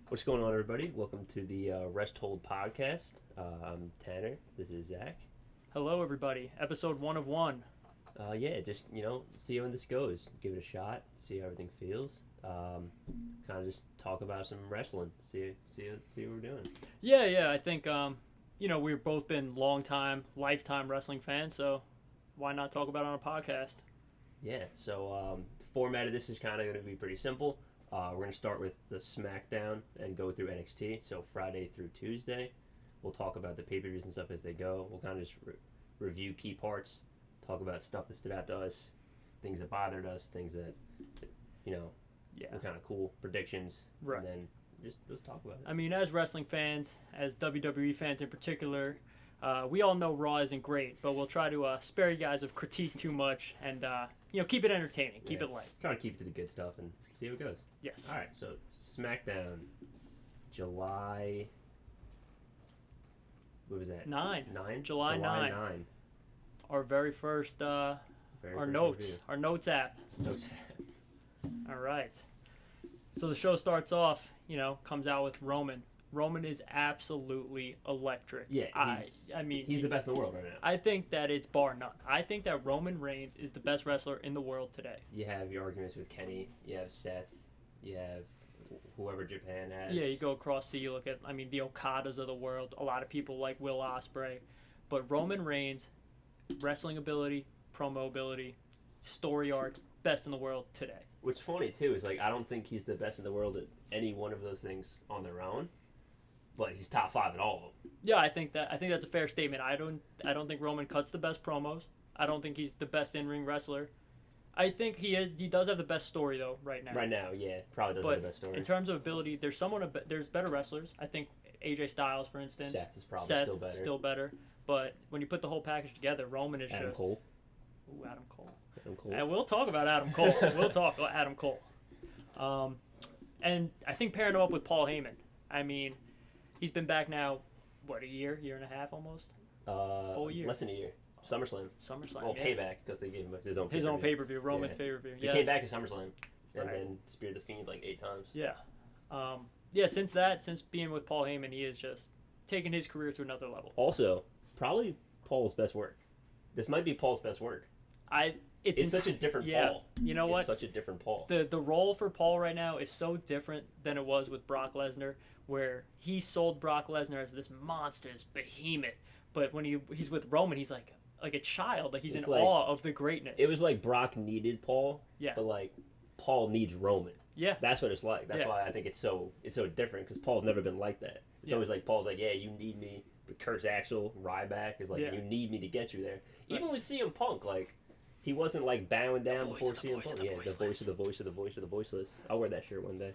What's going on, everybody? Welcome to the Rest Hold podcast. I'm Tanner. This is Zach. Hello, everybody. Episode 1 of 1. Just see how this goes. Give it a shot. See how everything feels. Kind of just talk about some wrestling. See what we're doing. Yeah. I think we've both been lifetime wrestling fans. So why not talk about it on a podcast? Yeah. So the format of this is kind of going to be pretty simple. We're going to start with the Smackdown and go through NXT. So Friday through Tuesday, we'll talk about the pay-per-views and stuff as they go. We'll kind of just review key parts, talk about stuff that stood out to us, things that bothered us, things that were kind of cool, predictions, right. And then just talk about it. I mean, as wrestling fans, as WWE fans in particular, we all know Raw isn't great, but we'll try to spare you guys of critique too much and keep it entertaining, keep it light. Try to keep it to the good stuff and see how it goes. Yes. All right, so SmackDown, July. What was that? 9. 9? July 9. Our very first, our notes app. Notes. All right. So the show starts off, comes out with Roman. Roman is absolutely electric. Yeah, he's the best in the world right now. I think that it's bar none. I think that Roman Reigns is the best wrestler in the world today. You have your arguments with Kenny. You have Seth. You have whoever Japan has. Yeah, you go across you look at, the Okadas of the world. A lot of people like Will Ospreay. But Roman Reigns, wrestling ability, promo ability, story arc, best in the world today. What's funny, too, is, I don't think he's the best in the world at any one of those things on their own. But he's top 5 in all of them. Yeah, I think that's a fair statement. I don't think Roman cuts the best promos. I don't think he's the best in-ring wrestler. I think he does have the best story though right now. Right now, yeah, probably does have the best story. In terms of ability, there's better wrestlers. I think AJ Styles, for instance. Seth is probably still better. But when you put the whole package together, Roman is Adam just Cole. Ooh, Adam Cole. Adam Cole. And we'll talk about Adam Cole. We'll talk about Adam Cole. And I think pairing him up with Paul Heyman. I mean, he's been back now, what, a year and a half almost? Full year. Less than a year. SummerSlam. Well, yeah. Payback, because they gave him his own pay-per-view. His own pay-per-view, Roman's pay-per-view. He came back at SummerSlam and then speared the Fiend 8 times. Yeah. Since being with Paul Heyman, he is just taking his career to another level. Also, probably Paul's best work. This might be Paul's best work. It's such a different Paul. You know what? It's such a different Paul. The role for Paul right now is so different than it was with Brock Lesnar, where he sold Brock Lesnar as this monster, this behemoth. But when he's with Roman, he's like a child. He's in awe of the greatness. It was like Brock needed Paul. Yeah. But Paul needs Roman. Yeah. That's what it's like. That's why I think it's so different, because Paul's never been like that. It's always Paul's yeah, you need me. But Kurt's Axel, Ryback is you need me to get you there. Even with CM Punk, he wasn't bowing down before CM Punk. Yeah, the voice of the voiceless. I'll wear that shirt one day.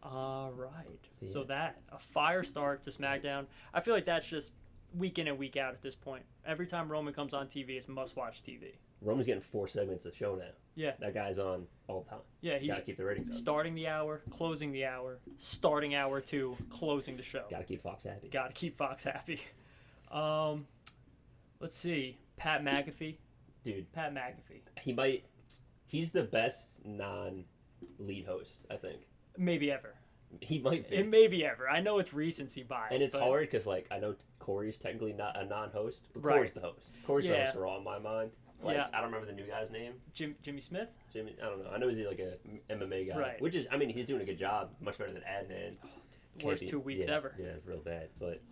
All right. Yeah. So a fire start to SmackDown. I feel like that's just week in and week out at this point. Every time Roman comes on TV, it's must-watch TV. Roman's getting 4 segments of show now. Yeah. That guy's on all the time. Yeah, he's got to keep the ratings up. Starting the hour, closing the hour, starting hour 2, closing the show. Got to keep Fox happy. Got to keep Fox happy. Let's see. Pat McAfee. Dude. Pat McAfee. He's the best non-lead host, I think. Maybe ever. He might be. It may be ever. I know it's recency bias. And it's hard because, I know Corey's technically not a non-host, but Corey's the host. Corey's the host for all in my mind. I don't remember the new guy's name. Jimmy Smith? Jimmy, I don't know. I know he's a MMA guy. Right. Which is, he's doing a good job. Much better than Adnan. Worst 2 weeks ever. Yeah, it's real bad. But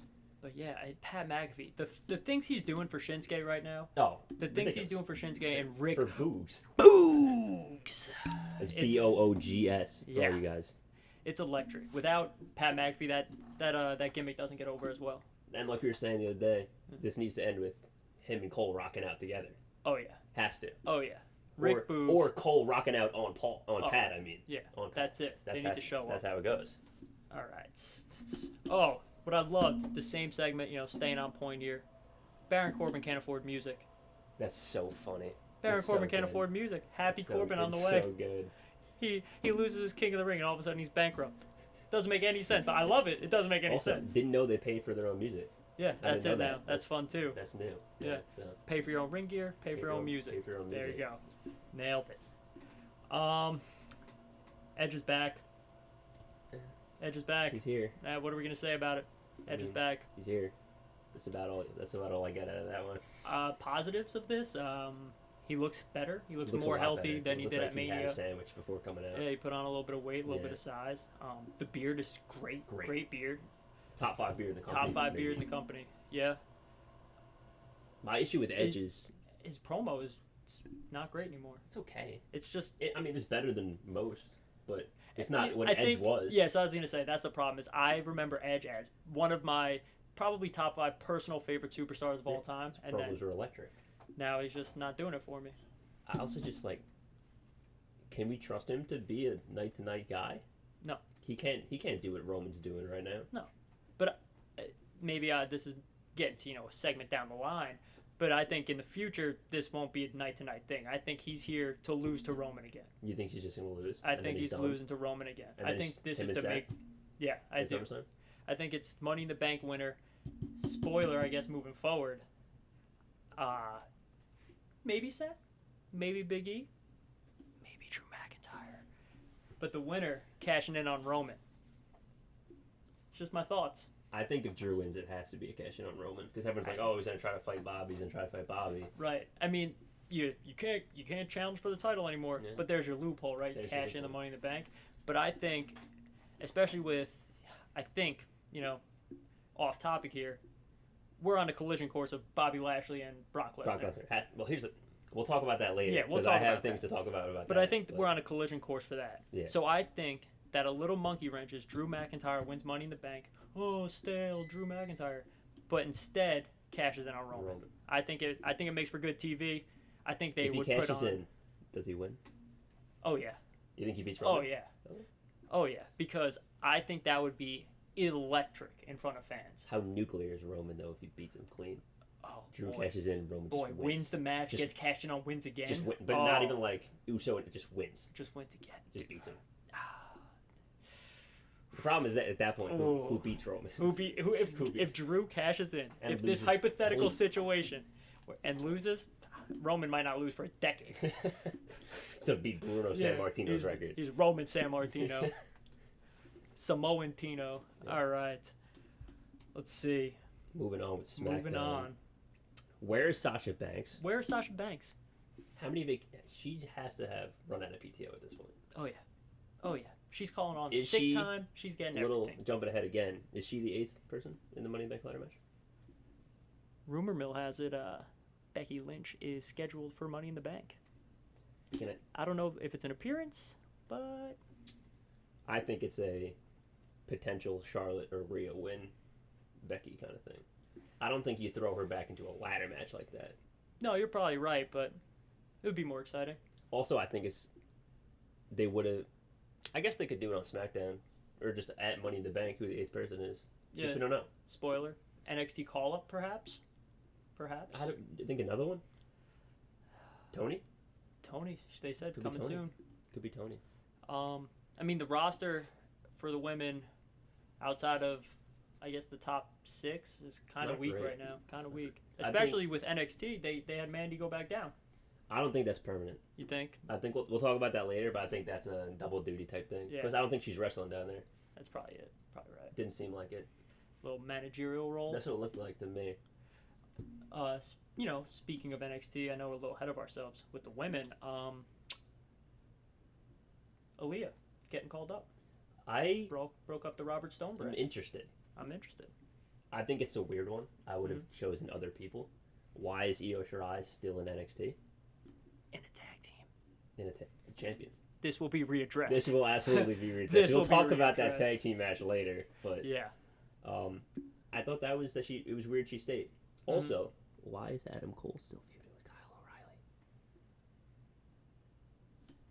yeah, Pat McAfee. The things he's doing for Shinsuke right now. Oh, the things he's doing for Shinsuke and Rick. For Boogs. Boogs! It's Boogs for all you guys. It's electric. Without Pat McAfee, that gimmick doesn't get over as well. And like we were saying the other day, this needs to end with him and Cole rocking out together. Oh yeah. Has to. Oh yeah. Rick Boogs. Or Cole rocking out on Pat. Yeah. On that's it. They need to show up. That's how it goes. All right. Oh, what I loved, the same segment. Staying on point here. Baron Corbin can't afford music. That's so funny. Baron Corbin can't afford music. Happy Corbin on the way. So good. He loses his King of the Ring, and all of a sudden he's bankrupt. Doesn't make any sense, but I love it. It doesn't make any sense. Didn't know they paid for their own music. Yeah, that's it now. That's fun too. That's new. Yeah. So. Pay for your own ring gear. Pay for your own music. Pay for your own music. There you go. Nailed it. Edge is back. Edge is back. He's here. What are we gonna say about it? Edge is back. He's here. That's about all I get out of that one. Positives of this. He looks better. He looks a more lot healthy better. than he did like at he had Mania. a sandwich before coming out. Yeah, he put on a little bit of weight, a little bit of size. The beard is great beard. Top 5 beard in the company. Top 5 maybe. beard in the company. Yeah. My issue with Edge is his promo is not great anymore. it's okay. It's just it's better than most, but it's not what I Edge think, was. Yeah, so I was gonna say that's the problem. Is I remember Edge as one of my probably top 5 personal favorite superstars of all time, His and promos then were electric. now he's just not doing it for me. I also just can we trust him to be a night to night guy? No. He can't do what Roman's doing right now. No, but maybe this is getting to a segment down the line. But I think in the future this won't be a night to night thing. I think he's here to lose to Roman again. You think he's just gonna lose? I think he's losing to Roman again. I think this is to make. Yeah, I do. I think it's Money in the Bank winner. Spoiler, I guess, moving forward. Maybe Seth, maybe Big E, maybe Drew McIntyre, but the winner cashing in on Roman. It's just my thoughts. I think if Drew wins, it has to be a cash in on Roman because everyone's like, oh, he's gonna try to fight Bobby. He's gonna try to fight Bobby. Right. I mean, you can't challenge for the title anymore. Yeah. But there's your loophole, right? You cash in the Money in the Bank. But I think, especially off topic here, we're on the collision course of Bobby Lashley and Brock Lesnar. Well, we'll talk about that later. Yeah, we'll talk about that. Because I have things to talk about that. But I think we're on a collision course for that. Yeah. So I think that a little monkey wrench is Drew McIntyre wins Money in the Bank. Oh, stale Drew McIntyre, but instead cashes in on Roman. I think it makes for good TV. I think they would put on. If he cashes in, does he win? Oh yeah. You think he beats Roman? Oh yeah. Oh yeah, because I think that would be electric in front of fans. How nuclear is Roman though if he beats him clean? Oh, Drew cashes in, Roman just wins the match, gets cashed in on, wins again. Just win, but not even like Uso, just wins. Just wins again. Just beats him. The problem is that at that point, who beats Roman? If Drew cashes in, if this hypothetical situation and loses, Roman might not lose for a decade. So beat Bruno Sammartino's record. He's Roman Sammartino. Samoan Tino. Yeah. All right. Let's see. Moving on with SmackDown. Moving on. Where is Sasha Banks? How many she has to have run out of PTO at this point. Oh yeah. She's calling on sick time. She's getting everything. Jumping ahead again. Is she the 8th person in the Money in the Bank ladder match? Rumor mill has it Becky Lynch is scheduled for Money in the Bank. I don't know if it's an appearance, but I think it's a potential Charlotte or Rhea win Becky kind of thing. I don't think you throw her back into a ladder match like that. No, you're probably right, but it would be more exciting. Also, I think they would have. I guess they could do it on SmackDown or just at Money in the Bank who the 8th person is. Yeah. Just we don't know. Spoiler. NXT call-up, perhaps? Perhaps. I think another one? Tony, they said could coming soon. Could be Tony. I mean, the roster for the women outside of, I guess, the top 6 is kind of weak right now. Kind of weak. Especially with NXT, they had Mandy go back down. I don't think that's permanent. You think? I think we'll talk about that later, but I think that's a double duty type thing. Because I don't think she's wrestling down there. That's probably it. Probably right. Didn't seem like it. Little managerial role. That's what it looked like to me. Speaking of NXT, I know we're a little ahead of ourselves with the women. Aaliyah getting called up. I broke up the Robert Stone brand. I'm interested. I think it's a weird one. I would have chosen other people. Why is Io Shirai still in NXT? In a tag team. The champions. This will be readdressed. This will absolutely be readdressed. We'll talk about that tag team match later. But yeah. I thought it was weird she stayed. Also, why is Adam Cole still feuding with Kyle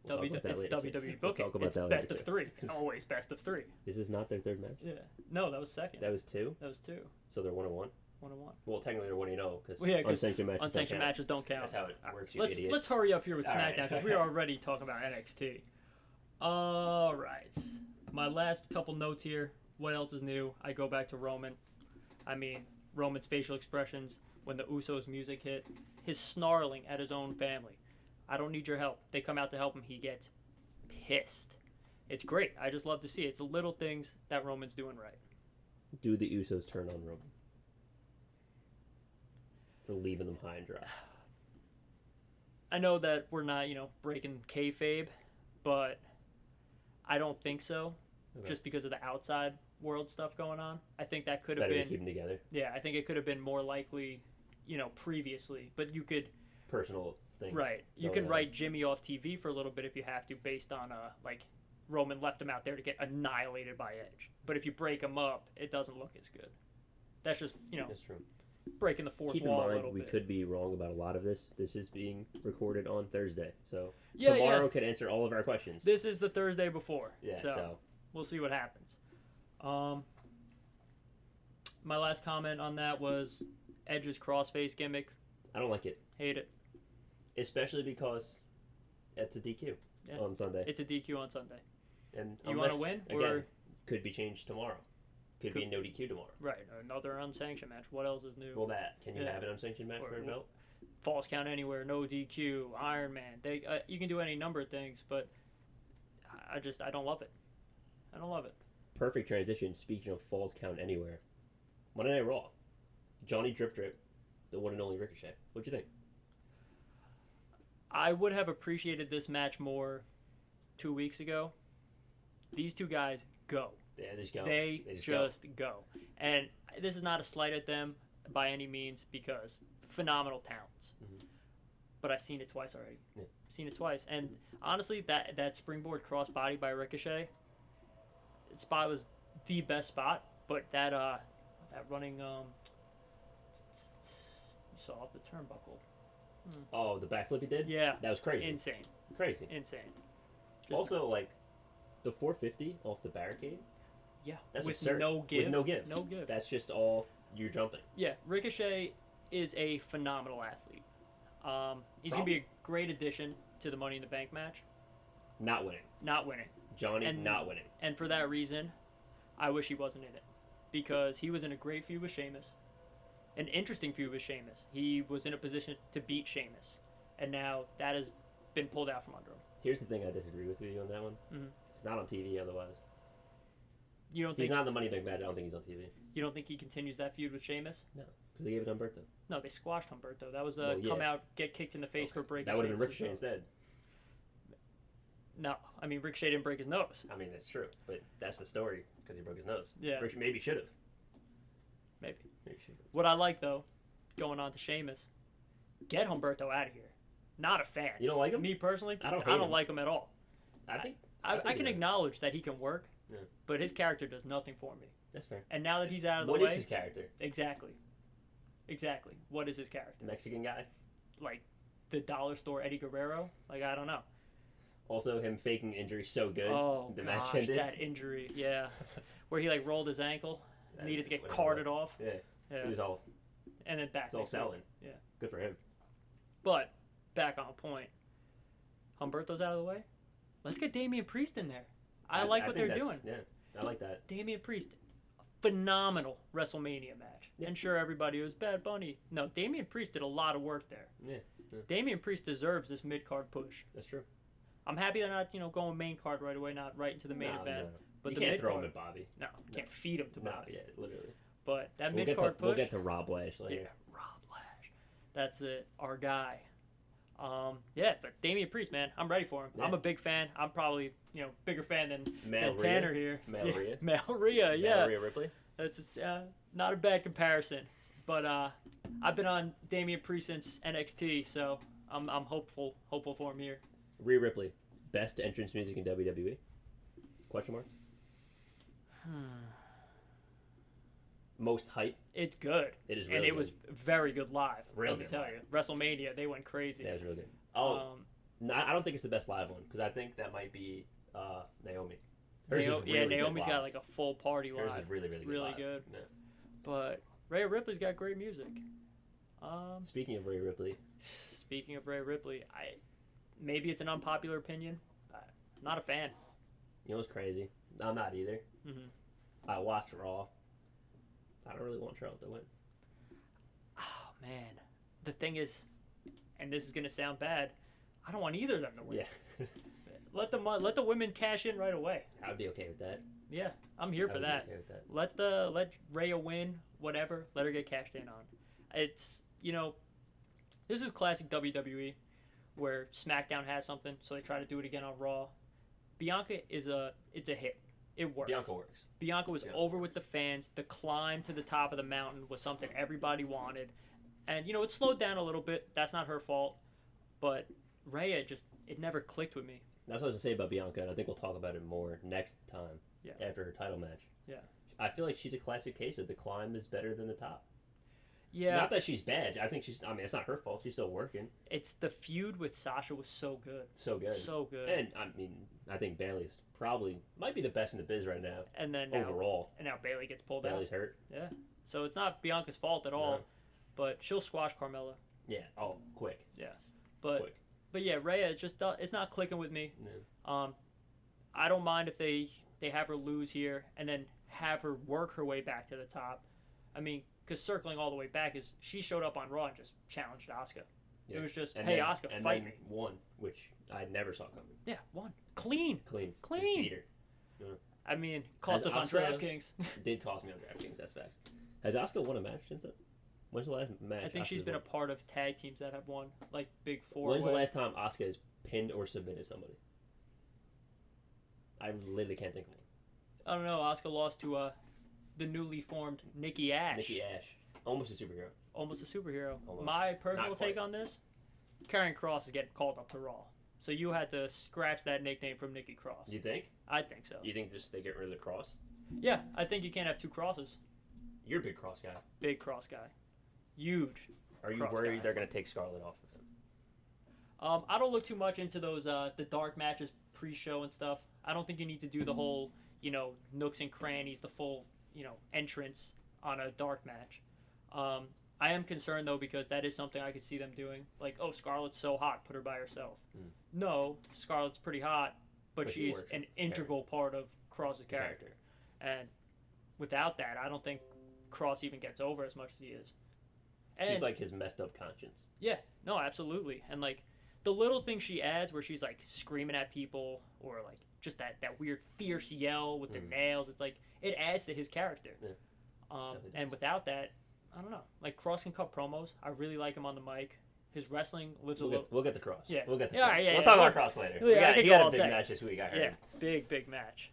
O'Reilly? It's WWE booking. We'll talk about it's that best later of 3. Always best of 3. Is this not their 3rd match? Yeah. No, that was 2nd. That was 2? That was 2. So they're 1-1? 1-1. Well, technically they're 1-0 because unsanctioned matches don't count. That's how it works, Let's hurry up here with SmackDown because we're already talking about NXT. All right. My last couple notes here. What else is new? I go back to Roman. I mean, Roman's facial expressions when the Usos music hit. His snarling at his own family. I don't need your help. They come out to help him. He gets pissed. it's great. I just love to see it. It's the little things that Roman's doing right. Do the Usos turn on Roman for leaving them high and dry? I know that we're not, breaking kayfabe, but I don't think so. Okay. Just because of the outside world stuff going on. I think that could have Better been. to keep them together. Yeah, I think it could have been more likely, previously. But you could. Personal things. Right. You can write Jimmy off TV for a little bit if you have to, based on Roman left him out there to get annihilated by Edge. But if you break him up, it doesn't look as good. That's just That's true. breaking the fourth Keep in wall a mind, little we bit. could be wrong about a lot of this. This is being recorded on Thursday, so Yeah, tomorrow could answer all of our questions. This is the Thursday before. Yeah, So we'll see what happens. My last comment on that was Edge's crossface gimmick. I don't like it, Hate it. especially because it's a DQ on Sunday. It's a DQ on Sunday. And You want to win? Again, could be changed tomorrow. Could be a no DQ tomorrow. Right. Another unsanctioned match. What else is new? Well, can you Yeah. have an unsanctioned match for a belt? Falls count anywhere, no DQ, Iron Man. You can do any number of things, but I don't love it. I don't love it. Perfect transition. Speaking of falls count anywhere, Monday Night Raw, Johnny Drip Drip, the one and only Ricochet. What'd you think? I would have appreciated this match more 2 weeks ago. These two guys go. Yeah, they just go. They just go. And this is not a slight at them by any means, because phenomenal talents. Mm-hmm. But I've seen it twice already. Yeah. Seen it twice. And honestly, that springboard crossbody by Ricochet, that spot was the best spot. But that running, you saw off the turnbuckle. Oh, the backflip he did? Yeah. That was crazy. Insane. Crazy. Just Also, nuts. the 450 off the barricade. Yeah. That's with absurd. no give. With no give. No give. That's just all you jumping. Yeah, Ricochet is a phenomenal athlete. He's going to be a great addition to the Money in the Bank match. Not winning. Not winning. Johnny not winning. And for that reason, I wish he wasn't in it. Because he was in a great feud with Sheamus. An interesting feud with Sheamus. He was in a position to beat Sheamus. And now that has been pulled out from under him. Here's the thing I disagree with you on that one. Mm-hmm. It's not on TV otherwise. You don't He's think not in the Money in the Bank match. I don't think he's on TV. You don't think he continues that feud with Sheamus? No, because they gave it to Humberto. No, they squashed Humberto. That was Well, come out, get kicked in the face for breaking. That would have been Sheamus' Ricochet nose. instead. No, I mean Ricochet didn't break his nose. I mean, that's true, but that's the story because he broke his nose. Yeah. Ricochet maybe should have. Maybe. Maybe should have. What I like though, going on to Sheamus, get Humberto out of here. Not a fan. You don't like him? Me personally, I don't hate him. like him at all. I think I can acknowledge that he can work, Yeah. but his character does nothing for me. that's fair. And now that he's out of the What way, is his character? exactly. What is his character? The Mexican guy. Like the dollar store Eddie Guerrero? Like I don't know. Also, him faking injury so good. Oh the gosh, match ended. that injury, yeah, where he rolled his ankle, needed to get Whatever. carted off, Yeah. yeah, He was all and then back. it's all selling. Yeah. Good for him. But back on point. Humberto's out of the way. Let's get Damian Priest in there. I like what think they're that's- doing. Yeah, I like that. Damian Priest, phenomenal WrestleMania match. Yeah. And sure, everybody was Bad Bunny. No, Damian Priest did a lot of work there. Yeah, Damian Priest deserves this mid card push. that's true. I'm happy they're not going main card right away, not right into the main event. No. But You the can't mid throw him card, at Bobby. no, can't feed him to No, Bobby. yeah, literally. But that We'll mid get card to push. we'll get to Rob Lash later. Yeah, Rob Lash. That's it. Our guy. Yeah, but Damian Priest, man, I'm ready for him. Yeah. I'm a big fan. I'm probably, bigger fan than Male Rhea. Tanner here. Male Rhea. Male Rhea, yeah. Rhea Ripley. That's just, not a bad comparison. But I've been on Damian Priest since NXT, so I'm hopeful for him here. Rhea Ripley, best entrance music in WWE? Question mark. Most hype. It's good. It is and really it was very good live. Real let me good tell live. you. WrestleMania, they went crazy. That was really good. Oh, Um, no, I don't think it's the best live one because I think that might be Naomi. Hers is really good Naomi's got live. like a full party live. Hers is really good. Really live. good. Yeah. But Rhea Ripley's got great music. Speaking of Rhea Ripley, Speaking of Rhea Ripley, maybe it's an unpopular opinion. I'm not a fan. you know what's crazy? I'm not either. Mhm. I watched Raw. I don't really want Charlotte to win. Oh man, the thing is, and this is gonna sound bad, I don't want either of them to win. Yeah. Let the money. Let the women cash in right away. I would be okay with that. Yeah, I'm here for that. Okay with that. Let Rhea win, whatever. Let her get cashed in on. It's this is classic WWE, where SmackDown has something, so they try to do it again on Raw. Bianca it's a hit. It worked. Bianca works. Bianca was over with the fans. The climb to the top of the mountain was something everybody wanted, and it slowed down a little bit. That's not her fault, but Rhea it never clicked with me. That's what I was going to say about Bianca, and I think we'll talk about it more next time. Yeah. After her title match. Yeah. I feel like she's a classic case of the climb is better than the top. Yeah. Not that she's bad. I think it's not her fault. She's still working. It's the feud with Sasha was so good. So good. So good. And, I think Bayley's might be the best in the biz right now. And then overall. And now Bayley gets pulled out. Bayley's hurt. Yeah. So it's not Bianca's fault at all, but she'll squash Carmella. Yeah. Oh, quick. Yeah. But yeah, Rhea, it's not clicking with me. No. I don't mind if they have her lose here and then have her work her way back to the top. Because circling all the way back is she showed up on Raw and just challenged Asuka. Yeah. It was just, Asuka, fight me. Won, which I never saw coming. Yeah, won. Clean. Just beat her. Yeah. Cost us on DraftKings. Did cost me on DraftKings, that's facts. Has Asuka won a match since then? When's the last match? I think she's been a part of tag teams that have won, like Big Four. When's the last time Asuka has pinned or submitted somebody? I literally can't think of one. I don't know. Asuka lost to the newly formed Nikki Ash. Nikki Ash. Almost a superhero. Almost a superhero. Almost. My personal take on this, Karrion Kross is getting called up to Raw. So you had to scratch that nickname from Nikki Cross. You think? I think so. You think they get rid of the cross? Yeah, I think you can't have two crosses. You're a big cross guy. Big cross guy. Huge. Are you worried they're going to take Scarlett off of him? I don't look too much into those the dark matches pre-show and stuff. I don't think you need to do the whole, nooks and crannies, the full, entrance on a dark match. I am concerned, though, because that is something I could see them doing. Like, oh, Scarlett's so hot, put her by herself. No, Scarlett's pretty hot, but she's an integral part of Cross's character. And without that, I don't think Cross even gets over as much as he is. And she's like his messed up conscience. Yeah, no, absolutely. And, like, the little things she adds where she's, like, screaming at people or, like, just that weird fierce yell with the nails, it's like, it adds to his character. Yeah. And without that, I don't know. Like, Cross can cut promos. I really like him on the mic. His wrestling lives a little... We'll get the Cross. Yeah. We'll get the Cross. Cross. Yeah, we'll talk about Cross later. Yeah, he got a big match this week, I heard. Yeah, big match.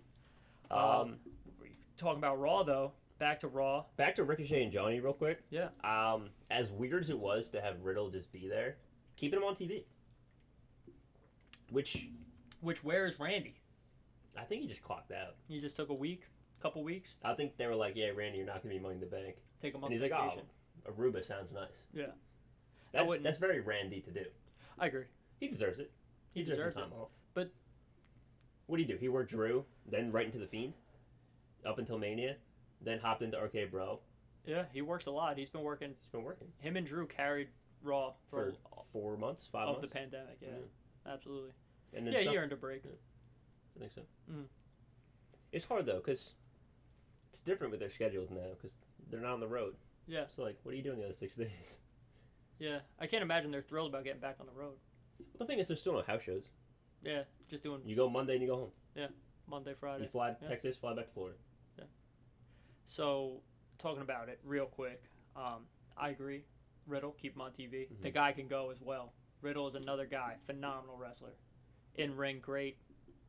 Talking about Raw, though. Back to Raw. Back to Ricochet and Johnny real quick. Yeah. As weird as it was to have Riddle just be there, keeping him on TV. Which where is Randy? I think he just clocked out. He just took a couple weeks. I think they were like, yeah, Randy, you're not going to be Money in the Bank. Take a month and he's vacation. Like, oh, Aruba sounds nice. Yeah. That's very Randy to do. I agree. He deserves it. He deserves time it. off. But what do? He worked Drew, then right into The Fiend, up until Mania, then hopped into RK Bro. Yeah, he worked a lot. He's been working. Him and Drew carried Raw for 4 months, 5 months. Of the pandemic, yeah. Absolutely. And then he earned a break. Yeah, I think so. Mm-hmm. It's hard, though, because it's different with their schedules now, because they're not on the road. Yeah. So, like, what are you doing the other 6 days? Yeah. I can't imagine they're thrilled about getting back on the road. Well, the thing is, there's still no house shows. Yeah, just doing... You go Monday and you go home. Yeah, Monday, Friday. You fly to Texas, fly back to Florida. Yeah. So, talking about it real quick, I agree. Riddle, keep him on TV. Mm-hmm. The guy can go as well. Riddle is another guy, phenomenal wrestler. In-ring, great.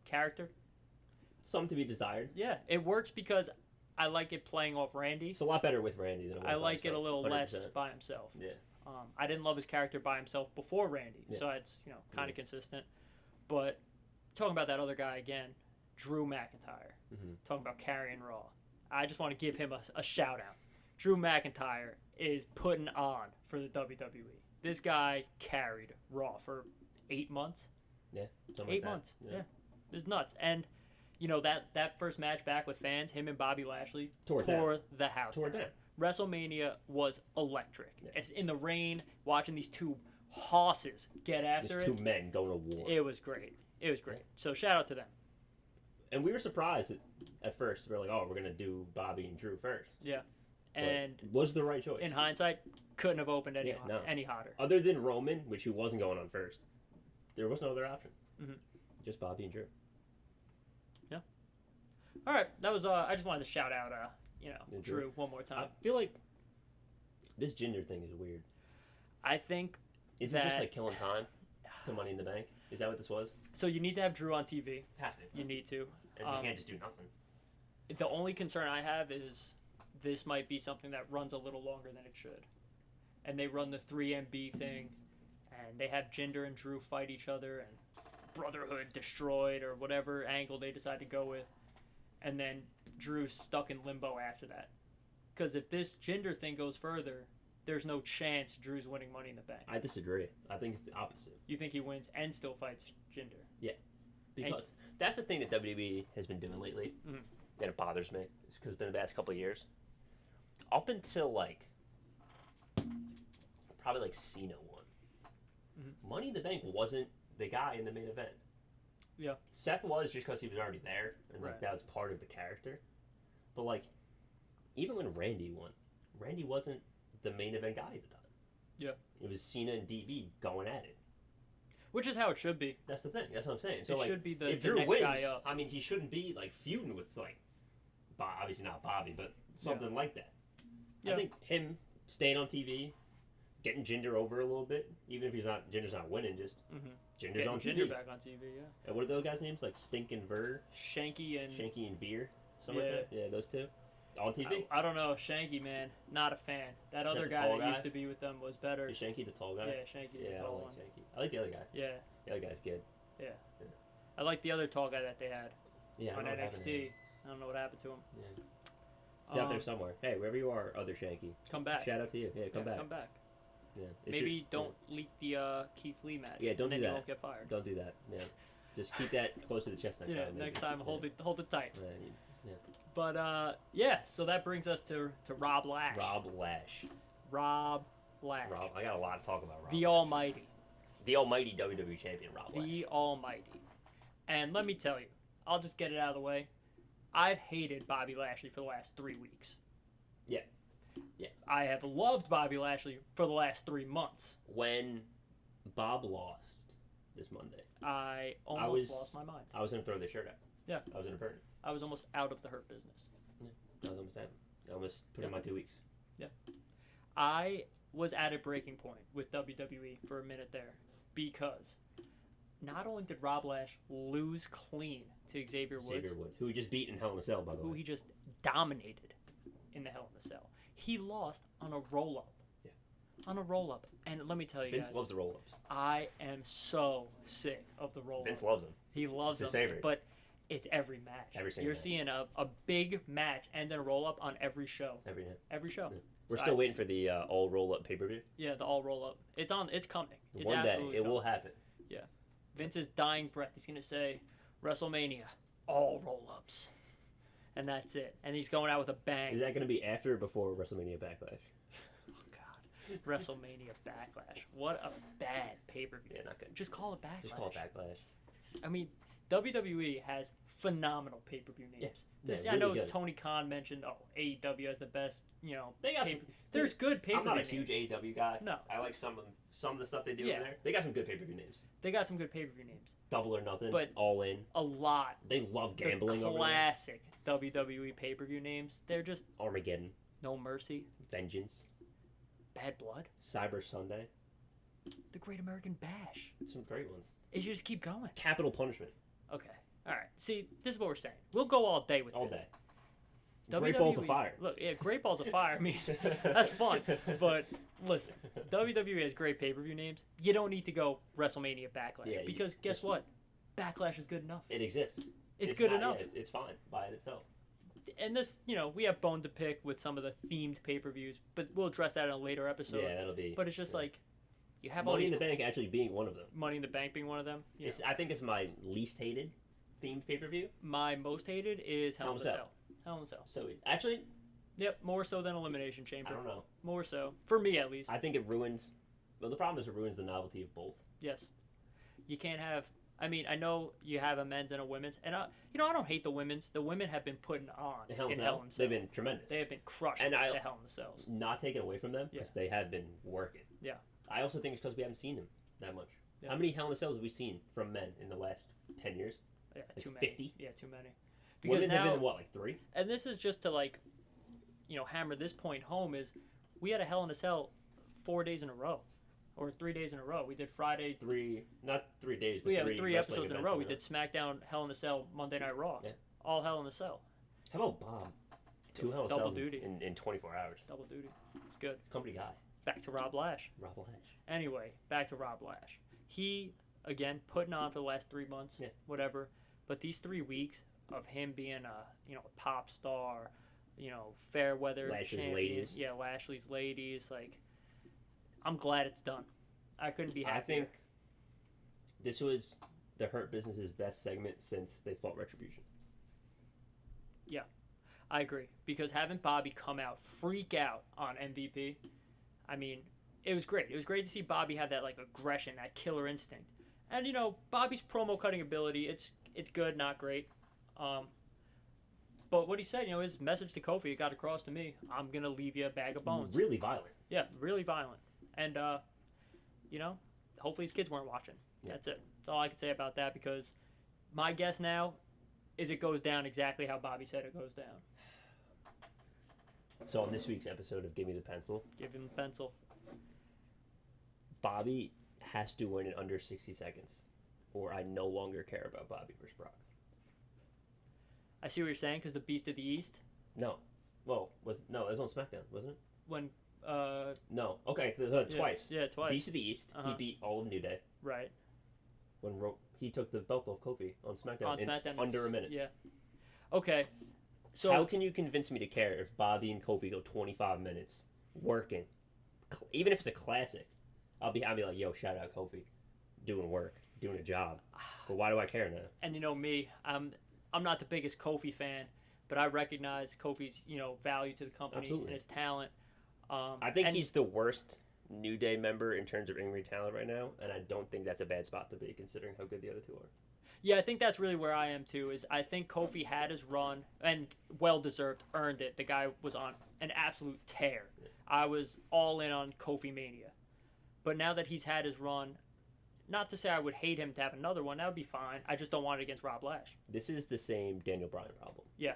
Character. Something to be desired. Yeah, it works because I like it playing off Randy. It's a lot better with Randy than it was I like by himself, it a little 100%. less by himself. Yeah. I didn't love his character by himself before Randy, so it's kind of consistent. But talking about that other guy again, Drew McIntyre. Mm-hmm. Talking about carrying Raw. I just want to give him a shout out. Drew McIntyre is putting on for the WWE. This guy carried Raw for 8 months. Yeah, 8 months. Yeah, it's nuts. And that first match back with fans, him and Bobby Lashley tore the house down. WrestleMania was electric. Yeah. It's in the rain, watching these two hosses get after These two men going to war. It was great. So shout out to them. And we were surprised at first. We were like, oh, we're going to do Bobby and Drew first. Yeah. And was the right choice. In hindsight, couldn't have opened any hotter. Other than Roman, which he wasn't going on first, there was no other option. Mm-hmm. Just Bobby and Drew. All right, that was. I just wanted to shout out, Yeah, Drew one more time. I feel like this gender thing is weird. I think Is it just like killing time to Money in the Bank? Is that what this was? so. You need to have Drew on TV. Have to. You need to. And you can't just do nothing. The only concern I have is this might be something that runs a little longer than it should, and they run the 3MB thing, and they have Jinder and Drew fight each other, and Brotherhood destroyed or whatever angle they decide to go with, and then Drew's stuck in limbo after that. Because if this Jinder thing goes further, there's no chance Drew's winning Money in the Bank. I disagree. I think it's the opposite. You think he wins and still fights Jinder? Because that's the thing that WWE has been doing lately, Mhm. and it bothers me. It's because it's been the past couple of years. Up until probably Cena won. Mhm. Money in the Bank wasn't the guy in the main event. Yeah. Seth was just because he was already there, and Right. that was part of the character. But even when Randy won, Randy wasn't the main event guy at the time. Yeah. It was Cena and DB going at it. Which is how it should be. That's the thing. That's what I'm saying. So It should be the if Drew next wins, guy up. I mean, he shouldn't be feuding with obviously not Bobby, but something like that. Yeah. I think him staying on TV, getting Jinder over a little bit, even if Jinder's not winning, just Mm-hmm. Jinder's Getting on TV. Jinder back on TV, yeah. And what are those guys' names? Stink and Ver, Shanky and Shanky and Veer, something like Yeah. that. Yeah, those two on TV. I don't know, Shanky, man, not a fan. That other the guy tall that guy? used to be with them was better. Is Shanky the tall guy? Yeah, Shanky's Yeah, the I tall don't like one. Shanky. I like the other guy. Yeah, The other guy's good. I like the other tall guy that they had Yeah, I on don't know what happened to NXT. him. I don't know what happened to him. Yeah. He's out there somewhere. Hey, wherever you are, other Shanky. Come back. Shout out to you. Yeah, come back. Come back. Yeah. Maybe don't leak the Keith Lee match. Yeah, don't and then do you that. won't get fired. Don't do that. Yeah. Just keep that close to the chest next Yeah, time. next maybe. time hold it tight. Yeah. But so that brings us to Rob Lash. Rob Lash. Rob Lash. I got a lot to talk about Rob. The Almighty. The almighty WWE champion, Rob Lash. The Almighty. And let me tell you, I'll just get it out of the way. I've hated Bobby Lashley for the last 3 weeks. Yeah. Yeah. I have loved Bobby Lashley for the last 3 months. When Bob lost this Monday, I almost lost my mind. I was going to throw the shirt out. Yeah. I was going to burn it. I was almost out of the Hurt Business. I was almost out. I almost put in my 2 weeks. I was at a breaking point with WWE for a minute there because not only did Rob Lash lose clean to Xavier Woods, who he just beat in Hell in a Cell, by the who way. he just dominated in the Hell in a Cell, he lost on a roll-up. Yeah. On a roll-up. And let me tell you Vince guys, loves the roll-ups. I am so sick of the roll-up. Vince loves them. He loves It's his them. favorite. But it's every match. Every single You're match. seeing a big match and then a roll-up on every show. Every night. Every show. Yeah. We're So still waiting for the all roll-up pay-per-view. Yeah, the all roll-up. It's coming. It's One day, absolutely it coming. will happen. Vince's dying breath, he's going to say, WrestleMania, all roll-ups. And that's it. And he's going out with a bang. Is that going to be after or before WrestleMania Backlash? Oh, God. WrestleMania Backlash. What a bad pay-per-view. Yeah, not good. Just call it Backlash. Just call it Backlash. I mean, WWE has phenomenal pay-per-view names. Yeah, I know really good. Tony Khan mentioned, AEW has the best, They got pay- some. there's good pay-per-view I'm not a names. huge AEW guy. No. I like some of the stuff they do Yeah. over there. They got some good pay-per-view names. They got some good pay-per-view names. Double or Nothing. But- All In. A lot. They love gambling The over there. classic WWE pay-per-view names. They're just Armageddon. No Mercy, Vengeance. Bad Blood, Cyber Sunday. The Great American Bash. Some great ones. You just keep going. Capital Punishment. Okay. All right. See, this is what we're saying. We'll go all day with All this. day. Great Balls of WWE Fire. Look, yeah, Great Balls of Fire. I mean, that's fun. But listen, WWE has great pay-per-view names. You don't need to go WrestleMania Backlash Yeah, because guess what? Backlash is good enough. It exists. It's good not- enough. Yeah, it's fine by itself. And this, we have bone to pick with some of the themed pay-per-views, but we'll address that in a later episode. Yeah, that'll be. But it's just like you have all Money these in the Bank actually being one of them. Money in the Bank being one of them. Yeah. I think it's my least hated themed pay-per-view. My most hated is Hell in a Cell. Hell in a Cell. So actually, Yep, more so than Elimination Chamber. I don't know. More so. For me, at least. I think it ruins. Well, the problem is it ruins the novelty of both. Yes. You can't have. I mean, I know you have a men's and a women's, and I don't hate the women's. The women have been putting on The Hell in in a Hell Cell, in a Cell. they've been tremendous. They have been crushing And the Hell in the Cells. Not taken away from them because they have been working. Yeah. I also think it's because we haven't seen them that much. Yeah. How many Hell in a Cells have we seen from men in the last 10 years? Yeah, Like too many. 50? Yeah, too many. Because Women's now, have been, what, like 3? and this is just to like, hammer this point home is, we had a Hell in a Cell 4 days in a row, or 3 days in a row. We did Friday. Not 3 days, but We have 3 3 wrestling episodes in a events row. We did SmackDown, Hell in a Cell, Monday Night Raw. Yeah. All Hell in a Cell. How about Bob? 2 Hell in a Double Cells duty. in 24 hours. Double duty. It's good. Company guy. Back to Rob Lash. Rob Lash. Anyway, back to Rob Lash. He, again, putting on for the last 3 months, whatever. But these 3 weeks of him being a pop star, fair weather Lashley's champion. ladies. Yeah, Lashley's ladies. Like, I'm glad it's done. I couldn't be happier. I think this was the Hurt Business's best segment since they fought Retribution. Yeah, I agree. Because having Bobby come out, freak out on MVP, I mean, it was great. It was great to see Bobby have that like aggression, that killer instinct. And Bobby's promo cutting ability, it's good, not great. But what he said, his message to Kofi, it got across to me. I'm gonna leave you a bag of bones. Really violent. Yeah, really violent. And hopefully his kids weren't watching. Yeah. That's it. That's all I can say about that, because my guess now is it goes down exactly how Bobby said it goes down. So on this week's episode of Give Me the Pencil, Give him the pencil. Bobby has to win in under 60 seconds, or I no longer care about Bobby versus Brock. I see what you're saying, because the Beast of the East. No. Well, it was on SmackDown, wasn't it? When No. Okay, twice. Yeah, twice. Beast of the East, he beat all of New Day. Right. When he took the belt off Kofi on SmackDown, in under a minute. Yeah. Okay. So how can you convince me to care if Bobby and Kofi go 25 minutes working, even if it's a classic? I'll be like, yo, shout out Kofi, doing work, doing a job. But why do I care now? And me, I'm not the biggest Kofi fan, but I recognize Kofi's value to the company. Absolutely. And his talent. I think he's the worst New Day member in terms of in-ring talent right now, and I don't think that's a bad spot to be, considering how good the other two are. Yeah, I think that's really where I am too. Is I think Kofi had his run, and well deserved, earned it. The guy was on an absolute tear. Yeah. I was all in on Kofi Mania, but now that he's had his run, not to say I would hate him to have another one. That would be fine. I just don't want it against Rob Lash. This is the same Daniel Bryan problem. Yeah.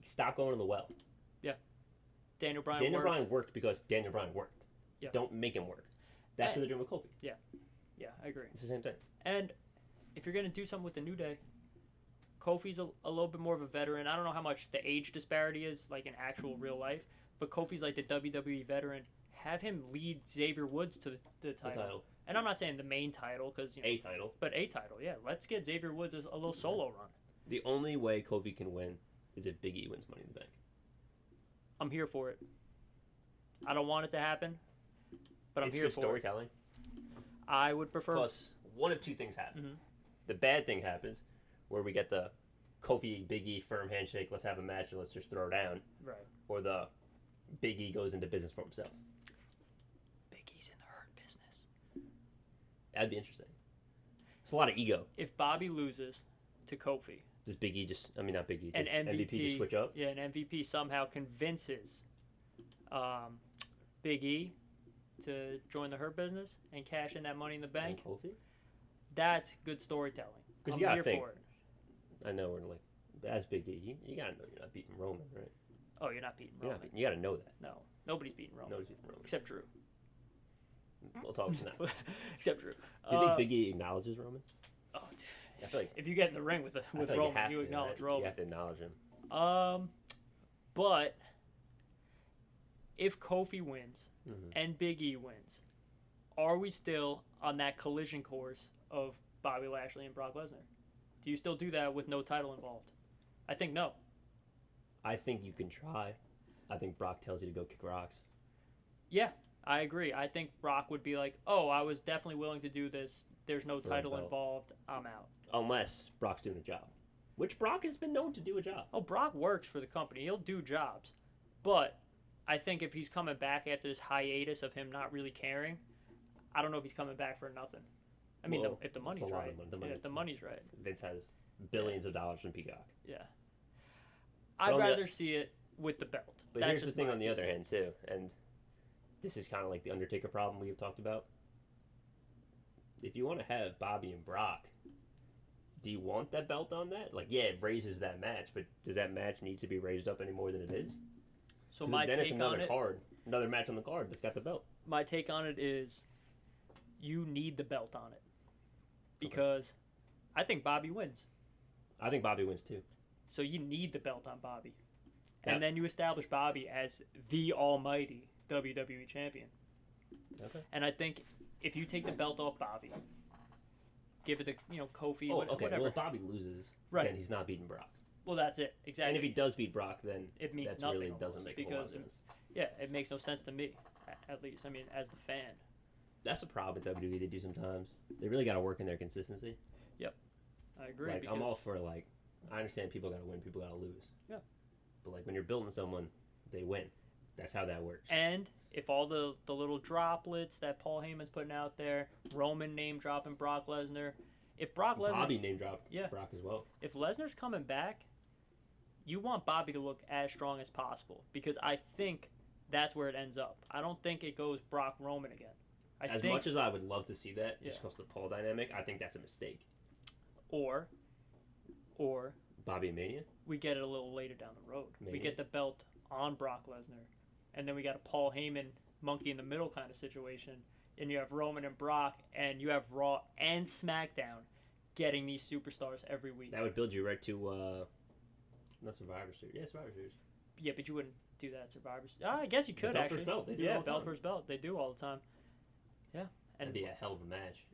Stop going to the well. Yeah. Daniel Bryan worked because Daniel Bryan worked. Yeah. Don't make him work. That's what they're doing with Kofi. Yeah. Yeah, I agree. It's the same thing. And if you're going to do something with the New Day, Kofi's a little bit more of a veteran. I don't know how much the age disparity is, like in actual real life, but Kofi's like the WWE veteran. Have him lead Xavier Woods to the title. And I'm not saying the main title, because a title. But a title, yeah. Let's get Xavier Woods a little solo run. The only way Kofi can win is if Big E wins Money in the Bank. I'm here for it. I don't want it to happen, but I'm here for it. It's good storytelling. I would prefer. Plus, one of two things happen. Mm-hmm. The bad thing happens, where we get the Kofi Big E firm handshake. Let's have a match and let's just throw down. Right. Or the Big E goes into business for himself. Big E's in the Hurt Business. That'd be interesting. It's a lot of ego. If Bobby loses to Kofi, does Big E not Big E, and MVP just switch up? Yeah, and MVP somehow convinces Big E to join the Hurt Business and cash in that Money in the Bank. And Kofi? That's good storytelling. Because you gotta think. For it. I know we're like, as Big E, you gotta know you're not beating Roman, right? Oh, you're not beating Roman. You gotta know that. No, nobody's beating Roman. Nobody's beating Roman. Except Drew. We'll talk from that. Except Drew. Do you think Big E acknowledges Roman? Oh, dude. I feel like if you get in the ring with Roman, you acknowledge Roman. You have to acknowledge him. But if Kofi wins mm-hmm. and Big E wins, are we still on that collision course of Bobby Lashley and Brock Lesnar? Do you still do that with no title involved? I think no. I think you can try. I think Brock tells you to go kick rocks. Yeah, I agree. I think Brock would be like, oh, I was definitely willing to do this. There's no title involved. I'm out. Unless Brock's doing a job. Which Brock has been known to do a job. Oh, Brock works for the company. He'll do jobs. But I think if he's coming back after this hiatus of him not really caring, I don't know if he's coming back for nothing. I mean, if the money's right. If the money's right. Vince has billions of dollars from Peacock. Yeah. I'd rather see it with the belt. But here's the thing on the other hand, too. And this is kind of like the Undertaker problem we've talked about. If you want to have Bobby and Brock do you want that belt on that? Like, yeah, it raises that match, but does that match need to be raised up any more than it is? So my then it's take another on it, card, another match on the card that's got the belt. my take on it is, you need the belt on it, because I think Bobby wins. I think Bobby wins too. So you need the belt on Bobby, Yeah. and then you establish Bobby as the almighty WWE champion. Okay. And I think if you take the belt off Bobby, give it to Kofi, Oh, okay. whatever. Well, if Bobby loses, Right. then he's not beating Brock. Well, that's it exactly. And if he does beat Brock, then It means that's nothing really almost, doesn't make a whole lot of because- sense. Yeah, it makes no sense to me, at least. I mean, as the fan. That's the problem with WWE. They do sometimes. They really got to work in their consistency. I agree. Like, because I'm all for, like, I understand people got to win, people got to lose. Yeah. But, like, when you're building someone, they win. That's how that works. And if all the little droplets that Paul Heyman's putting out there, Roman name dropping Brock Lesnar, if Brock Lesnar, Bobby name dropped Yeah. Brock as well. if Lesnar's coming back, you want Bobby to look as strong as possible, because I think that's where it ends up. I don't think it goes Brock Roman again. As think, much as I would love to see that, just Yeah. because of the Paul dynamic, I think that's a mistake. or Bobby and Mania? we get it a little later down the road. We Maybe. get the belt on Brock Lesnar, and then we got a Paul Heyman monkey in the middle kind of situation, and you have Roman and Brock, and you have Raw and SmackDown getting these superstars every week. That would build you right to, not Survivor Series. Yeah, Survivor Series. Yeah, but you wouldn't do that at Survivor Series. I guess you could, belt actually. versus belt, they do yeah, all the belt time. versus belt. They do all the time. Yeah. And That'd be a hell of a match.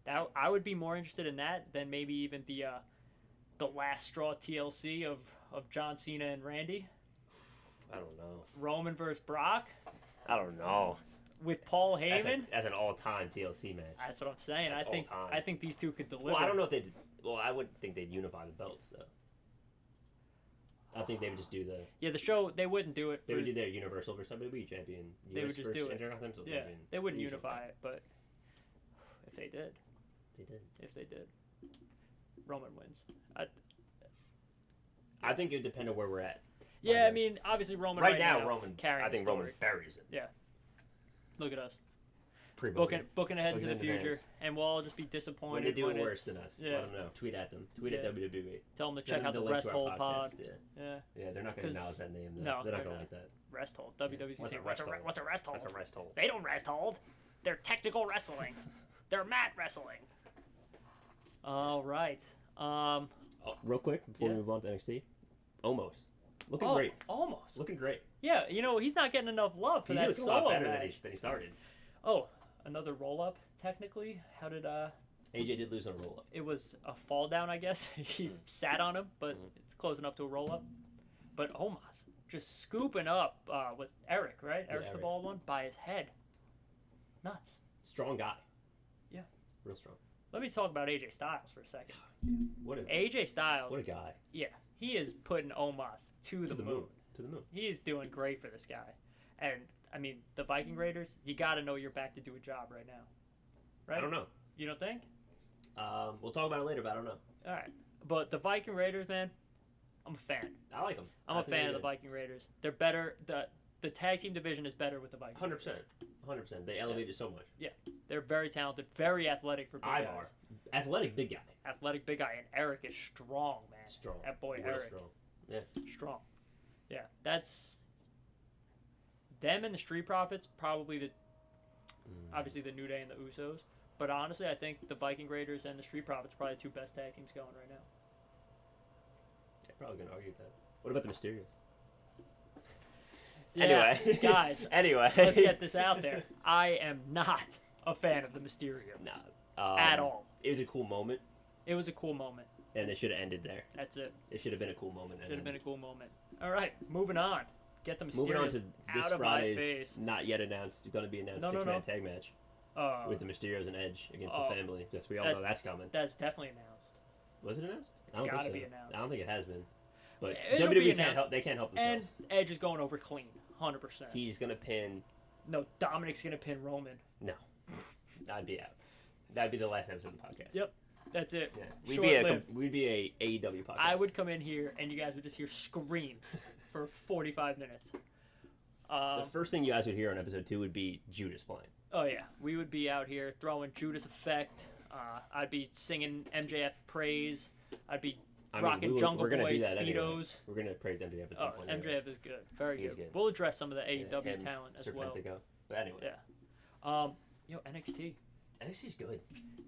that I would be more interested in that than maybe even the last straw TLC of John Cena and Randy. I don't know. Roman versus Brock I don't know. with Paul Heyman. As an all-time TLC match. That's what I'm saying. That's I all-time. think these two could deliver. Well, I don't know if they'd... Well, I would think they'd unify the belts, though. I think they would just do the... Yeah, the show, they wouldn't do it. They for- would do their Universal versus WWE champion. They would US just versus do it. Intercontinental Yeah, champion. they wouldn't Usual unify thing. it, but if they did, They did. Roman wins. I think it would depend on where we're at. Yeah, Okay. I mean, obviously Roman Right now, is Roman... carrying I think the story. Roman buries it. Look at us. Pre-booking. Booking ahead into Booking the in future, advance. and we'll all just be disappointed When they do it it's- worse than us, yeah. let them know. Tweet at them. Tweet at Yeah. WWE. Tell them to Send check out them the link Rest to our Hold Pod. podcast. Yeah. Yeah, they're not going to 'Cause- acknowledge that name. Though. No, they're not they're going to not. like that. Rest Hold. WWE's What's gonna a say, rest hold? what's a rest hold? That's a rest hold. They don't rest hold. They're technical wrestling. They're mat wrestling. All right. Oh, real quick, before we Yeah. move on to NXT. Omos. Looking great. Almost. Looking great. Yeah, he's not getting enough love for He's that looking a lot solo better match. than he started. Oh, another roll up. Technically, how did AJ did lose on a roll-up. It was a fall down, I guess. He sat on him, but it's close enough to a roll up. But Omos just scooping up with Eric, right? Eric's the Eric. bald one by his head. Nuts. Strong guy. Yeah. Real strong. Let me talk about AJ Styles for a second. What a AJ Styles, what a guy. yeah, he is putting Omos to the moon. To the moon. He is doing great for this guy. And, I mean, the Viking Raiders, you got to know you're back to do a job right now. Right? I don't know. You don't think? We'll talk about it later, but I don't know. All right. But the Viking Raiders, man, I'm a fan. I like him. I'm a fan of the Viking Raiders. They're better. The tag team division is better with the Vikings. 100%. 100%. They elevated so much. They're very talented, very athletic for big Ivar. guys. Athletic big guy. Athletic big guy, and Eric is strong, man. Strong. That boy Real Eric, strong. strong. Yeah, that's them and the Street Profits. Probably obviously the New Day and the Usos. But honestly, I think the Viking Raiders and the Street Profits are probably the two best tag teams going right now. I'm probably going to argue that. What about the Mysterios? Yeah, Anyway. guys, Anyway. let's get this out there. I am not a fan of the Mysterios Nah. at all. It was a cool moment, It was a cool moment. and it should have ended there. That's it. It should have been a cool moment. Should have been a cool moment. All right, moving on. Get the Moving on Mysterios to this out of my Friday's face. not yet announced, going to be announced No, no, six-man no. tag match Uh, with the Mysterios and Edge against Oh. the Family. Yes, we all That- know that's coming. That's definitely announced. Was it announced? I It's don't gotta think so. be announced. I don't think it has been. But It'll be WWE announced. can't help. They can't help And themselves. Edge is going over clean, 100%. He's gonna pin. No, Dominic's gonna pin Roman. No, I'd be out. That'd be the last episode of the podcast. Yep, that's it. Yeah. Short-lived. We'd be a AEW podcast. I would come in here and you guys would just hear screams for 45 minutes. The first thing you guys would hear on episode 2 would be Judas playing. Oh yeah, we would be out here throwing Judas Effect, I'd be singing MJF praise. I'd be I mean, rocking we're Jungle gonna Boy do that anyway. Speedos. We're gonna praise MJF at some point. MJF anyway. is good, very He's good. good. We'll address some of the AEW Him, talent as well. Serpentico. But anyway, Yeah. NXT. NXT's good.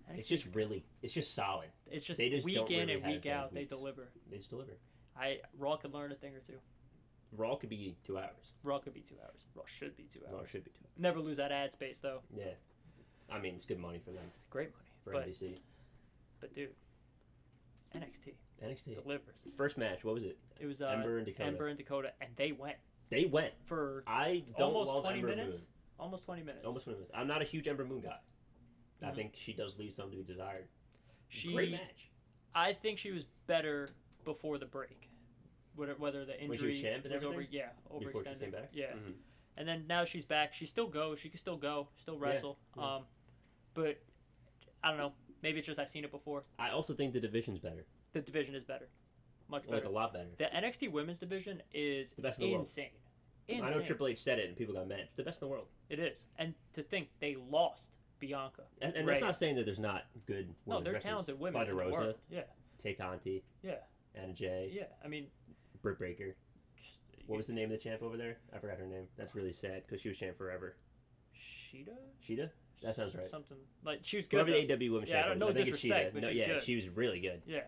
NXT It's just solid. It's just They just week don't in really and have week bad out, they weeks. deliver. They just deliver. Raw could learn a thing or two. Raw could be 2 hours. Raw could be 2 hours. Raw should be 2 hours. Raw should be 2 hours. Never lose that ad space though. Yeah. I mean, it's good money for them. Great money. For but NBC. dude, NXT NXT. delivers. First match, what was it? It was Ember and Dakota. Ember and Dakota, and they went They went. for I don't almost love 20 Ember minutes. Moon. Almost 20 minutes. Almost 20 minutes. I'm not a huge Ember Moon guy. I Mhm. think she does leave something to be desired. She, Great match. I think she was better before the break. Whether the injury When she was champ and over, everything? yeah, Before she overextended. came back? Yeah. Mhm. And then now she's back. She still goes. She can still go. Still wrestle. yeah. But I don't know. Maybe it's just I've seen it before. I also think the division's better. The division is better. Much better. Like, a lot better. The NXT women's division is The best in the world. insane. I know Triple H said it and people got mad. It's the best in the world. It is. And to think they lost Bianca. And Rhea. that's not saying that there's not good women No, there's wrestlers. talented women Thunder in the Rosa, world. Yeah. Tay Conti, Yeah. Anna Jay, Yeah. I mean, Britt Baker. What was the name of the champ over there? I forgot her name. That's really sad because she was champ forever. Sheeta? Sheeta? That sounds right. Something like she was good. Whoever the though. AW Women's Yeah, I champ don't was. know I think it's disrespect, Sheeta. but No, she's yeah, good. she was really good. Yeah.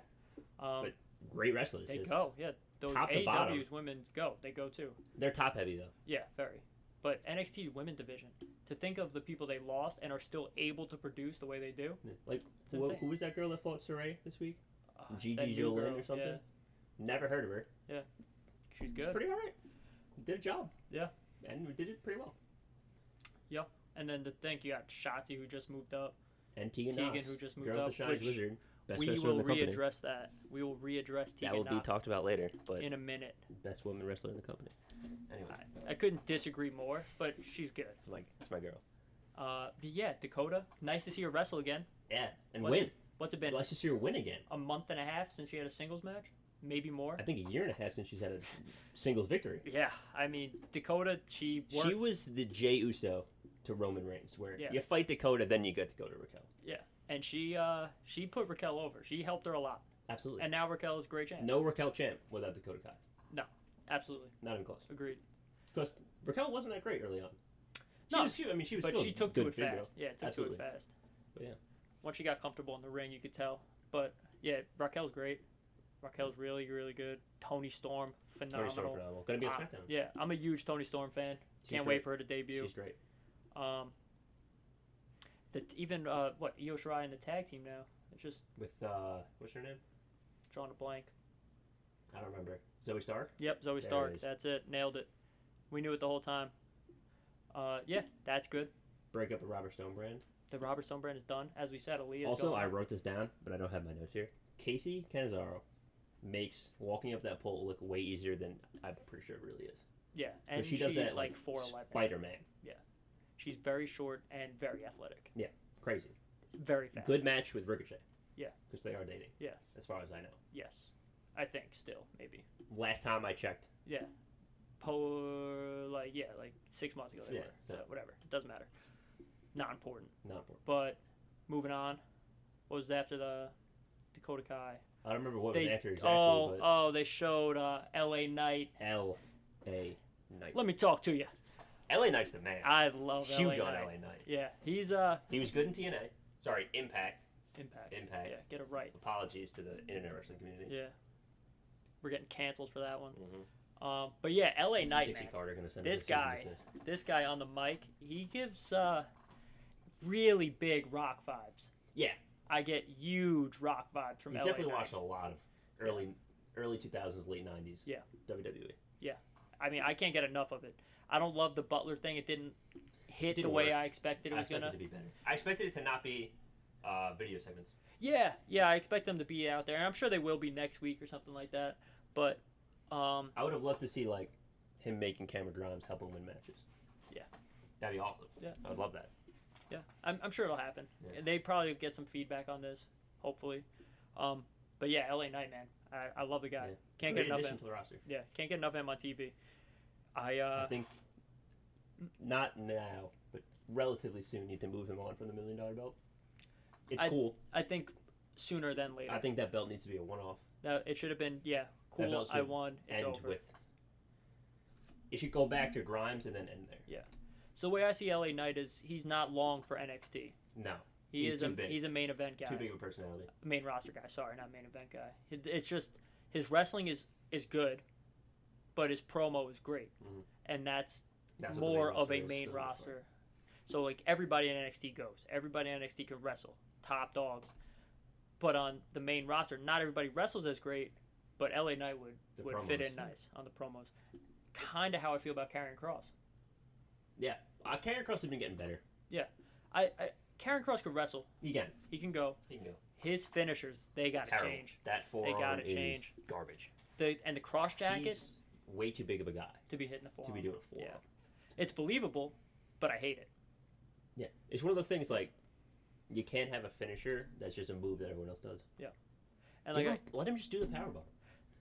But great wrestlers. They just go. Yeah. Those top to bottom. AEW's women go. They go too. They're top heavy though. Yeah, very. But NXT women division, to think of the people they lost and are still able to produce the way they do. Yeah. Like It's insane. who was that girl that fought Saray this week? That Gigi new Jolin girl, or something? Yeah. Never heard of her. She's She's good. pretty alright. Did a job. Yeah. And we did it pretty well. And then to think you got Shotzi who just moved up. And Tegan Tegan Knox, who just moved girl up, with the Shining which Wizard. Best We wrestler in will the company. readdress that. We will readdress Tegan That will be Knox talked about later, but in a minute. best woman wrestler in the company. Anyway, I couldn't disagree more, but she's good. it's my girl. But yeah, Dakota, nice to see her wrestle again. Yeah, and What's win. What's it been? Let's just see her win again. A month and a half since she had a singles match? Maybe more? I think a year and a half since she's had a singles victory. Yeah, I mean, Dakota, she worked. She was the Jey Uso to Roman Reigns, where Yeah. you fight Dakota, then you get to go to Raquel. And she put Raquel over. She helped her a lot. Absolutely. And now Raquel is a great champ. No Raquel champ without Dakota Kai. Absolutely. Not even close. Agreed. Because Raquel wasn't that great early on. No, she was But still she took good to it figure. fast. Yeah, took Absolutely. to it fast. But yeah. Once she got comfortable in the ring, you could tell. But yeah, Raquel's great. Raquel's really, really good. Tony Storm, phenomenal. Tony Storm phenomenal. Gonna be a SmackDown. Yeah, I'm a huge Tony Storm fan. She's Can't great. wait for her to debut. She's great. Even Io Shirai in the tag team now. It's just With what's her name? drawing a blank. I don't remember. Zoe Stark. Yep, Zoe There it Stark. is. That's it. Nailed it. We knew it the whole time. Yeah, that's good. Break up the Robert Stone brand. The Robert Stone brand is done. As we said, Aaliyah's Also, going I on. wrote this down, but I don't have my notes here. Casey Canizaro makes walking up that pole look way easier than I'm pretty sure it really is. Yeah, and she does she's that like 4'11". Spider-Man. She's very short and very athletic. Crazy. Very fast. Good match with Ricochet. Yeah. Because they are dating. Yeah. As far as I know. Yes. I think still, maybe. Last time I checked. Yeah. Like 6 months ago they Yeah, were. So so- whatever. It doesn't matter. Not important. Not important. But moving on. What was after the Dakota Kai? I don't remember what They was after exactly, but they showed LA Knight. L.A. Knight. Let me talk to you. L.A. Knight's the man. I love Huge LA on Knight. L.A. Knight. Yeah, he's He was good in TNA. Sorry, Impact. Impact. Impact. Yeah, get it right. Apologies to the internet wrestling community. Yeah. We're getting canceled for that one. Mm-hmm. But yeah, LA Knight, Dixie man. Carter gonna send This us a cease and guy. desist. This guy on the mic, he gives really big rock vibes. Yeah. I get huge rock vibes from He's LA definitely Knight. watched a lot of early 2000s, late 90s. Yeah. WWE. I mean, I can't get enough of it. I don't love the Butler thing. It didn't hit Didn't the way work. I expected it I was expected gonna. it to be better. I expected it to not be video segments. Yeah, I expect them to be out there, and I'm sure they will be next week or something like that. But I would have loved to see like him making Cameron Grimes help him win matches. Yeah. That'd be awesome. Yeah. I would love that. yeah, I'm sure it'll happen. Yeah. They probably get some feedback on this, hopefully. But yeah, LA Knight, man, I love the guy. Yeah. Can't Great get enough of addition him. to the roster. Yeah, can't get enough of him on TV. I think not now, but relatively soon need to move him on from the $1 million belt. It's cool. I think sooner than later. I think that belt needs to be a one-off. It should have been cool. I won. It's over. It should go back to Grimes and then end there. Yeah. So the way I see LA Knight is he's not long for NXT. No. He's a main event guy. Too big of a personality. Main roster guy. Sorry, not main event guy. It's just his wrestling is good, but his promo is great, and that's more of a main roster. So like everybody in NXT goes. Everybody in NXT can wrestle. Top dogs. But on the main roster, not everybody wrestles as great, but LA Knight would fit in nice on the promos. Kind of how I feel about Karrion Kross. Yeah. Karrion Kross has been getting better. Yeah. Karrion Kross could wrestle. He can go. His finishers, they got to change. That forearm is garbage. The cross jacket. He's way too big of a guy to be hitting the forearm. To be doing a forearm. Yeah. It's believable, but I hate it. Yeah. It's one of those things like you can't have a finisher that's just a move that everyone else does. Yeah. And let him just do the powerbomb.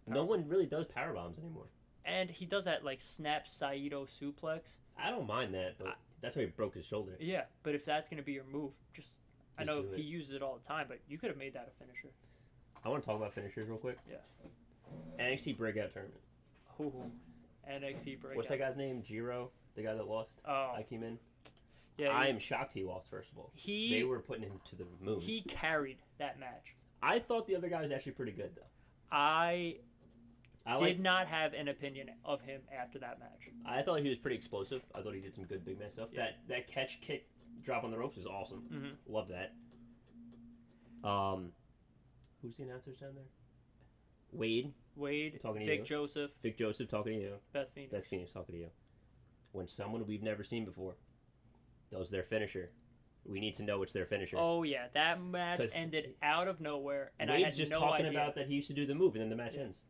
No one really does powerbombs anymore. And he does that like snap Saito suplex. I don't mind that, but that's why he broke his shoulder. Yeah, but if that's going to be your move, I know he uses it all the time, but you could have made that a finisher. I want to talk about finishers real quick. Yeah. NXT Breakout Tournament. Ooh, NXT Breakout. What's that guy's name? Jiro? The guy that lost? Oh. I came in? Yeah. I am shocked he lost, first of all. They were putting him to the moon. He carried that match. I thought the other guy was actually pretty good, though. I did not have an opinion of him after that match. I thought he was pretty explosive. I thought he did some good big man stuff. Yeah. That catch, kick, drop on the ropes is awesome. Mm-hmm. Love that. Who's the announcers down there? Wade, talking to Vic you. Joseph. Vic Joseph talking to you. Beth Phoenix talking to you. When someone we've never seen before does their finisher, we need to know it's their finisher. Oh yeah, that match ended out of nowhere, and Wade's I had just no talking idea. about that he used to do the move, and then the match ends.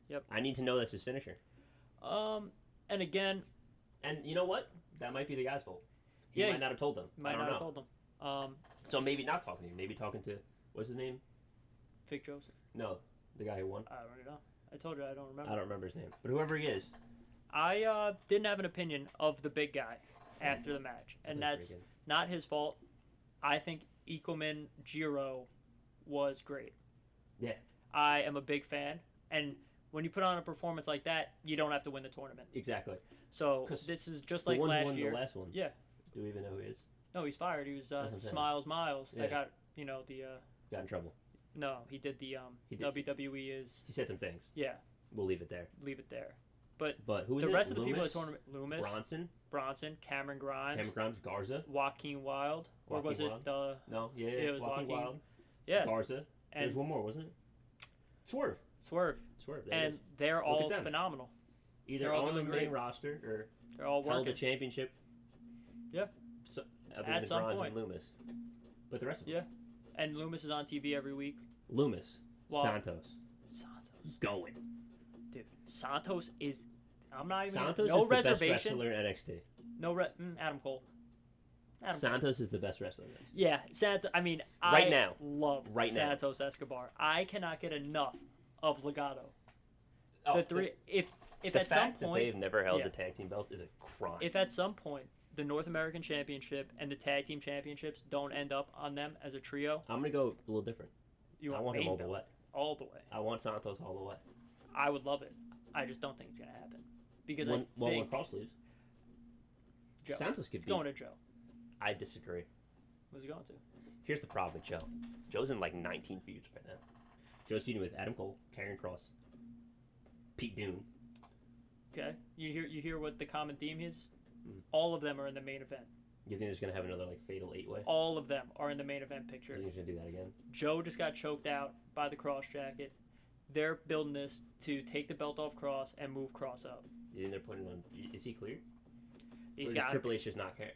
Yep. I need to know that's his finisher. And again, and you know what? That might be the guy's fault. He might not have told them. Might not have told them. So maybe not talking to him. Maybe talking to what's his name? Vic Joseph. No, the guy who won. I don't know. I told you I don't remember. I don't remember his name, but whoever he is. I didn't have an opinion of the big guy after the match, and that's not his fault. I think Ikemen Jiro was great. Yeah. I am a big fan, and when you put on a performance like that, you don't have to win the tournament. Exactly. So this is just like last year. The last one. Yeah. Do we even know who he is? No, he's fired. He was Smiles Miles. Yeah. That got got in trouble. No, he did the WWE is. He said some things. Yeah. We'll leave it there. But who was the rest of the people in the tournament? Loomis, Bronson, Cameron Grimes, Garza, Joaquin Wilde, or was it the? No, it was Joaquin Wilde. Yeah, Garza. And there's one more, wasn't it? Swerve. And they're all phenomenal. Either on the main roster or they're all held the championship. Yeah. So, at some point. And Loomis. But the rest of them. Yeah. And Loomis is on TV every week. Santos. Going. Dude, Santos is. I'm not even. Santos no is reservation. The best wrestler in NXT. Adam Cole. Santos is the best wrestler in NXT. Yeah, Santos. I mean, I love Santos Escobar. I cannot get enough of Legado. Oh, the three. If the at fact some point that they've never held the tag team belts is a crime. If at some point the North American Championship and the Tag Team Championships don't end up on them as a trio, I'm gonna go a little different. I want him all the way. All the way. I want Santos all the way. I would love it. I just don't think it's gonna happen because when Cross leaves, Joe. Santos could be going to Joe. I disagree. Who's he going to? Here's the problem with Joe. Joe's in like 19 feuds right now. Joe's feuding with Adam Cole, Karrion Kross, Pete Dunne. Okay, you hear what the common theme is? All of them are in the main event. You think there's gonna have another like fatal 8-way? All of them are in the main event picture. You think he's gonna do that again? Joe just got choked out by the Cross jacket. They're building this to take the belt off Cross and move Cross up. You think they're putting on? Is he cleared? He's got. Triple H just not care.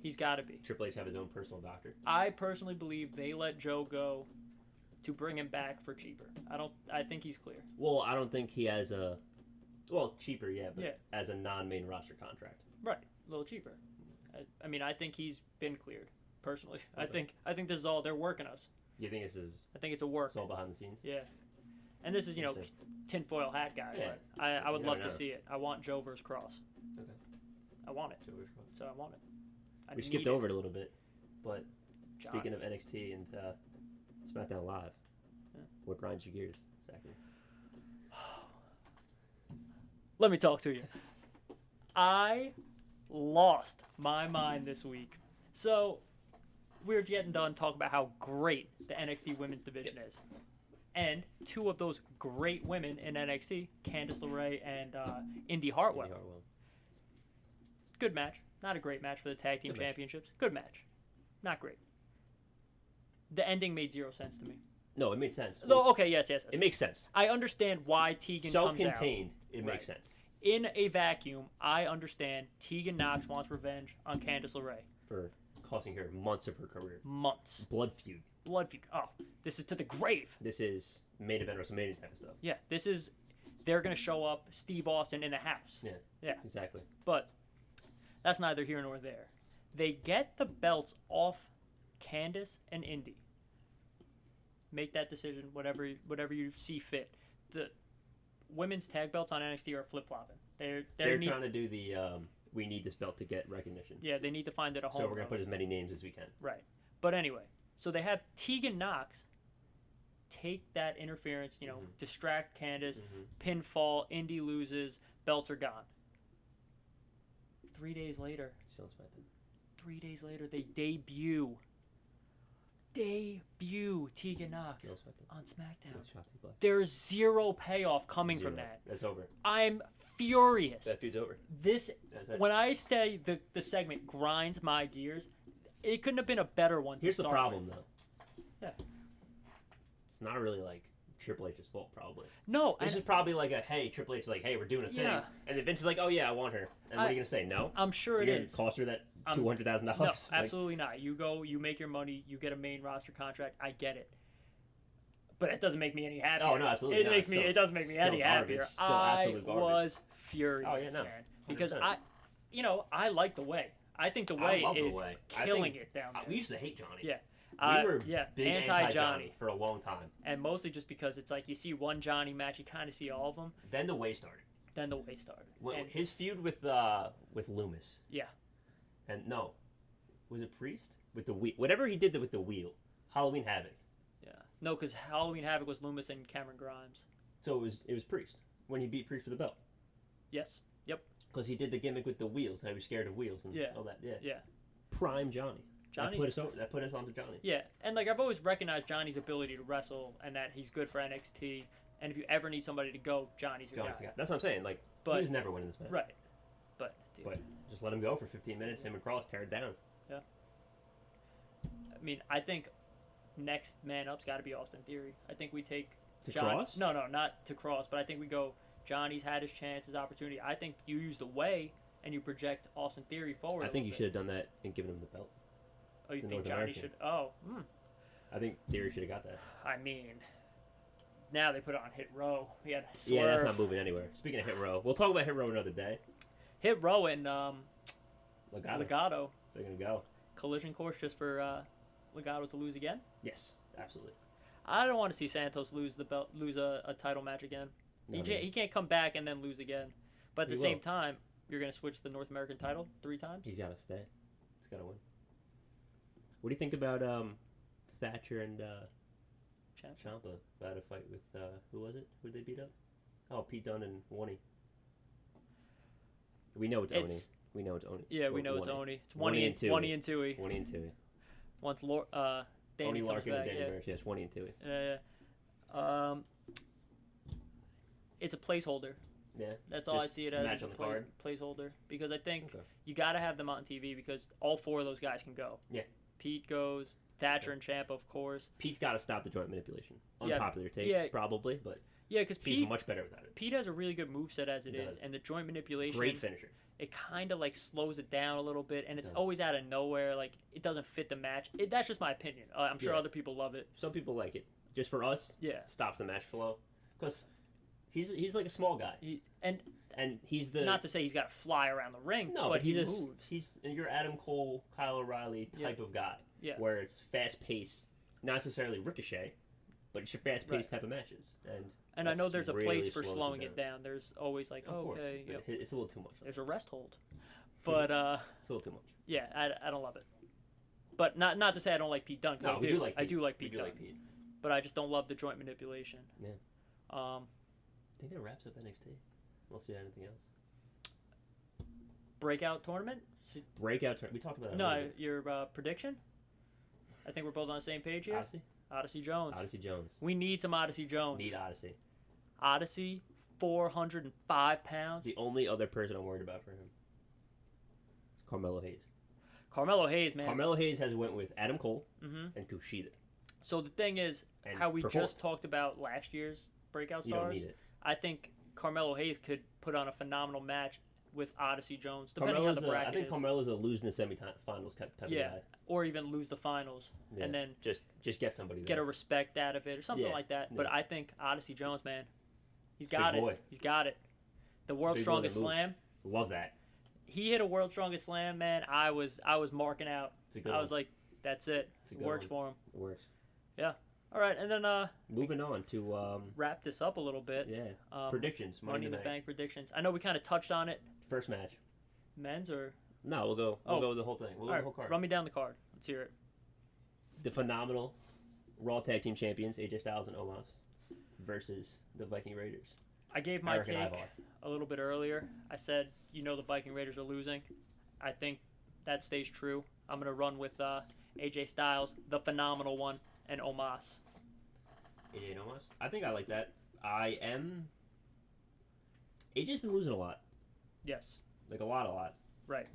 He's got to be. Triple H have his own personal doctor. I personally believe they let Joe go to bring him back for cheaper. I think he's clear. Well, I don't think he has a. Well, cheaper, but as a non-main roster contract. Right, a little cheaper. I mean, I think he's been cleared. Personally, okay. I think this is all they're working us. You think this is? I think it's a work. It's all behind the scenes. Yeah, and this is tinfoil hat guy. Yeah. But I would love to see it. I want Joe versus Cross. Okay. I want it. Joe versus Cross. So I want it. We skipped over it a little bit, but Speaking of NXT and SmackDown Live, what grinds your gears, Zachary? Let me talk to you. I lost my mind this week. So, we're getting done talking about how great the NXT women's division is. And two of those great women in NXT, Candice LeRae and Indy Hartwell. Good match. Not a great match for the tag team championships. Good match. Not great. The ending made zero sense to me. No, it made sense. No, okay, yes. It makes sense. I understand why Tegan comes out. Self-contained, it makes sense. In a vacuum, I understand Tegan Nox wants revenge on Candice LeRae. For costing her months of her career. Months. Blood feud. Oh, this is to the grave. This is main event WrestleMania type of stuff. Yeah, this is... They're going to show up Steve Austin in the house. Yeah, exactly. But that's neither here nor there. They get the belts off Candice and Indy. Make that decision, whatever you see fit. The women's tag belts on NXT are flip-flopping. They're trying to do the we need this belt to get recognition. Yeah, they need to find it a home. So we're going to put as many names as we can. Right. But anyway, so they have Tegan Nox take that interference, distract Candice, pinfall, Indy loses, belts are gone. 3 days later. Still SmackDown. 3 days later, they debut Tegan Nox on SmackDown. There's zero payoff coming from that. That's over. I'm furious. That feud's over. When I say the segment grinds my gears, it couldn't have been a better one. Here's the problem, though. Yeah. It's not really like Triple H's fault, probably. No. This is probably like hey, Triple H's like, hey, we're doing a thing. And then Vince is like, oh, yeah, I want her. And what are you going to say? No? I'm sure You're it is. Cost her that $200,000? No, absolutely not. You go, you make your money, you get a main roster contract. I get it. But it doesn't make me any happier. Oh, no, absolutely not. It doesn't make me any happier. I was furious, man. Because 100%. I like the way. I think the way is killing it down there. We used to hate Johnny. Yeah. We were big anti-Johnny for a long time. And mostly just because it's like you see one Johnny match, you kind of see all of them. Then the way started. His feud with Loomis. Yeah. And no, was it Priest? With the wheel. Whatever he did with the wheel. Halloween Havoc. Yeah. No, because Halloween Havoc was Loomis and Cameron Grimes. So it was Priest. When he beat Priest for the belt. Yes. Yep. Because he did the gimmick with the wheels. And I was scared of wheels and all that. Yeah. Yeah. Prime Johnny. That put us onto Johnny. Yeah, and I've always recognized Johnny's ability to wrestle and that he's good for NXT. And if you ever need somebody to go, Johnny's your guy. That's what I'm saying. He was never winning this match. Right. But just let him go for 15 minutes. Him and Cross tear it down. Yeah. I mean, I think next man up's got to be Austin Theory. I think we take Cross. No, not to Cross, but I think we go. Johnny's had his chance, his opportunity. I think you use the way and you project Austin Theory forward. I think you should have done that and given him the belt. Oh, you think Johnny should? Oh. I think Theory should have got that. I mean, now they put it on Hit Row. We had Swerve. Yeah, that's not moving anywhere. Speaking of Hit Row, we'll talk about Hit Row another day. Hit Row and Legato. They're going to go. Collision course just for Legato to lose again? Yes, absolutely. I don't want to see Santos lose the belt, lose a title match again. He can't come back and then lose again. But at the same time, you're going to switch the North American title 3 times? He's got to stay. He's got to win. What do you think about Thatcher and Ciampa about a fight with who was it? Who did they beat up? Oh, Pete Dunne and Woney. We know it's Oni. We know it's Oni. Yeah, we know it's Oni. It's Woney and Tui. Woney and Tui. Once Oni Larkin back, and Danny Burch. Yes, Woney and Tui. Yeah. It's a placeholder. Yeah. That's all I see it as. Match on the card. Placeholder. Because I think you got to have them on TV because all 4 of those guys can go. Yeah. Pete goes. Thatcher and Ciampa, of course. Pete's got to stop the joint manipulation. Unpopular take, probably, but because Pete's much better without it. Pete has a really good moveset as it is, and the joint manipulation. Great finisher. It kind of slows it down a little bit, and it's always out of nowhere. It doesn't fit the match. That's just my opinion. I'm sure other people love it. Some people like it. Just for us, stops the match flow. Because he's like a small guy. And he's the... Not to say he's got to fly around the ring, but he moves. He's your Adam Cole, Kyle O'Reilly type of guy. Yeah. Where it's fast-paced, not necessarily Ricochet, but it's your fast-paced type of matches. And I know there's a place for slowing it down. There's always okay. Yep. It's a little too much. There's a rest hold. But... it's a little too much. Yeah, I don't love it. But not to say I don't like Pete Dunne. 'Cause No, we do like Pete. I do like We Pete do Dunne. like Pete. But I just don't love the joint manipulation. Yeah. Um, I think that wraps up NXT. Unless you have anything else. breakout tournament? Breakout tournament. We talked about that. No, your prediction? I think we're both on the same page here. Odyssey? Odyssey Jones. Odyssey Jones. We need some Odyssey Jones. Need Odyssey. Odyssey, 405 pounds. The only other person I'm worried about for him. Carmelo Hayes. Carmelo Hayes, man. Carmelo Hayes has went with Adam Cole hmm and Kushida. So the thing is, And how we performed. just talked about last year's breakout You don't stars. need it. I think Carmelo Hayes could put on a phenomenal match with Odyssey Jones, depending on the bracket. I think is. Carmelo's a losing the semifinals type of Yeah, guy. or even lose the finals Yeah. and then just get somebody get there. a respect out of it or something Yeah, like that. But yeah. I think Odyssey Jones, man, he's Big got it. boy. He's got it. The world's Big boy that strongest moves. slam. Love that. He hit a world's strongest slam, man. I was marking out. It's a good I was one. like, that's it. It's a It good works one. for him. It works. All right, and then Moving on to wrap this up a little bit. predictions. Money in the Bank predictions. I know we kind of touched on it. First match. Men's or No, we'll go. We'll go with the whole thing. We'll go all with the whole right, card. run me down the card. Let's hear it. The phenomenal Raw Tag Team Champions AJ Styles and Omos versus the Viking Raiders. I gave my Eric and take Ivar. a little bit earlier. I said, the Viking Raiders are losing. I think that stays true. I'm gonna run with AJ Styles, the phenomenal one, and Omos. AJ and Omos. I think I like that. AJ's been losing a lot. Yes, Like a lot. right.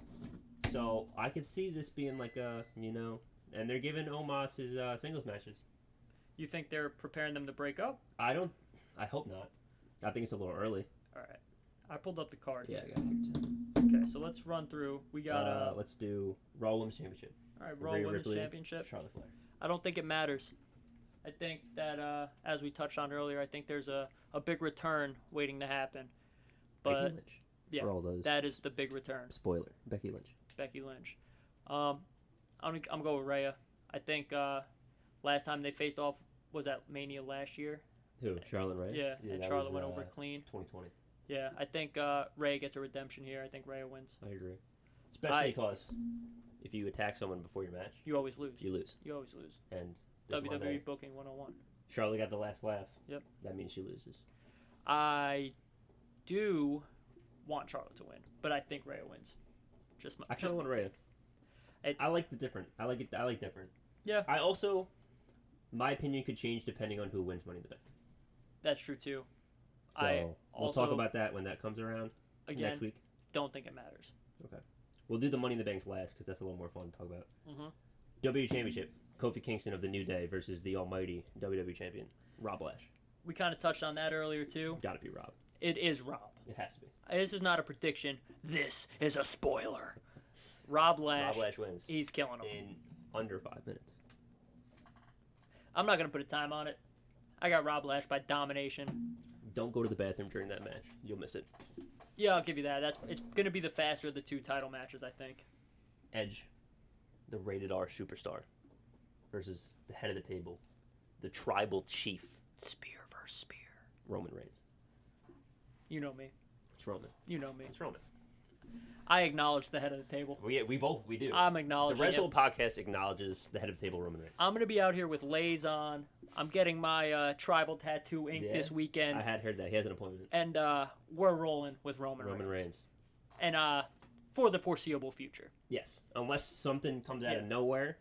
So I could see this being like and they're giving Omos his singles matches. You think they're preparing them to break up? I hope not. I think it's a little early. All right. I pulled up the card. Yeah, I got it here too. Okay, so let's run through. We got let's do Raw Women's Championship. all right, Raw Rhea Women's Ripley, Championship. Charlotte Flair. I don't think it matters. I think that as we touched on earlier, I think there's a big return waiting to happen. But Becky Lynch. yeah, For all those. that is the big return. Spoiler. Becky Lynch. Becky Lynch. I'm gonna go with Rhea. I think last time they faced off was at Mania last year. Who? Charlotte, right? Yeah, and that Charlotte was, went over clean. 2020. Yeah, I think Rhea gets a redemption here. I think Rhea wins. I agree. Especially because if you attack someone before your match, You always lose. you lose. You always lose. And this WWE Monday, booking 101. Charlotte got the last laugh. Yep. That means she loses. I do want Charlotte to win, but I think Rhea wins. Just my. I kind of want Rhea. I like the different. I like different. Yeah. I also, my opinion could change depending on who wins Money in the Bank. That's true too. So I we'll also- talk about that when that comes around Again, next week. don't think it matters. Okay. We'll do the Money in the Banks last because that's a little more fun to talk about. Mm-hmm. WWE Championship. Kofi Kingston of the New Day versus the almighty WWE Champion, Rob Lash. We kind of touched on that earlier too. Gotta be Rob. It is Rob. It has to be. This is not a prediction. This is a spoiler. Rob Lash. Rob Lash wins He's killing him. in under 5 minutes. I'm not gonna put a time on it. I got Rob Lash by domination. Don't go to the bathroom during that match. You'll miss it. Yeah, I'll give you that. It's gonna be the faster of the two title matches, I think. Edge, the rated R superstar, versus the head of the table, the tribal chief, Spear versus spear. Roman Reigns. You know me. It's Roman. You know me. It's Roman. I acknowledge the head of the table. We do. I'm The acknowledging Wrestle it. Podcast acknowledges the head of the table, Roman Reigns. I'm gonna be out here with lays on. I'm getting my tribal tattoo ink Yeah, this weekend, I had heard that. He has an appointment. and we're rolling with Roman Reigns. And for the foreseeable future. Yes. Unless something comes out of Yeah. nowhere.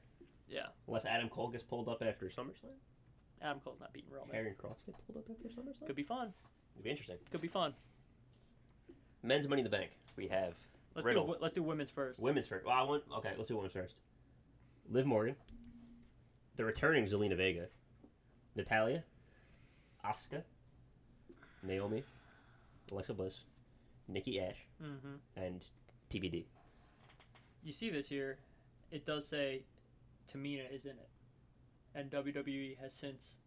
Yeah. Unless Adam Cole gets pulled up after SummerSlam. Adam Cole's not beating Roman. Karrion Kross gets pulled up after SummerSlam. Could be fun. It'd be interesting. Could be fun. Men's Money in the Bank. We have Riddle. Let's do women's first. Women's first. Well, let's do women's first. Liv Morgan. The returning Zelina Vega. Natalia. Asuka. Naomi. Alexa Bliss. Nikki Ash. Mm-hmm. And TBD. You see this here. It does say Tamina is in it, and WWE has since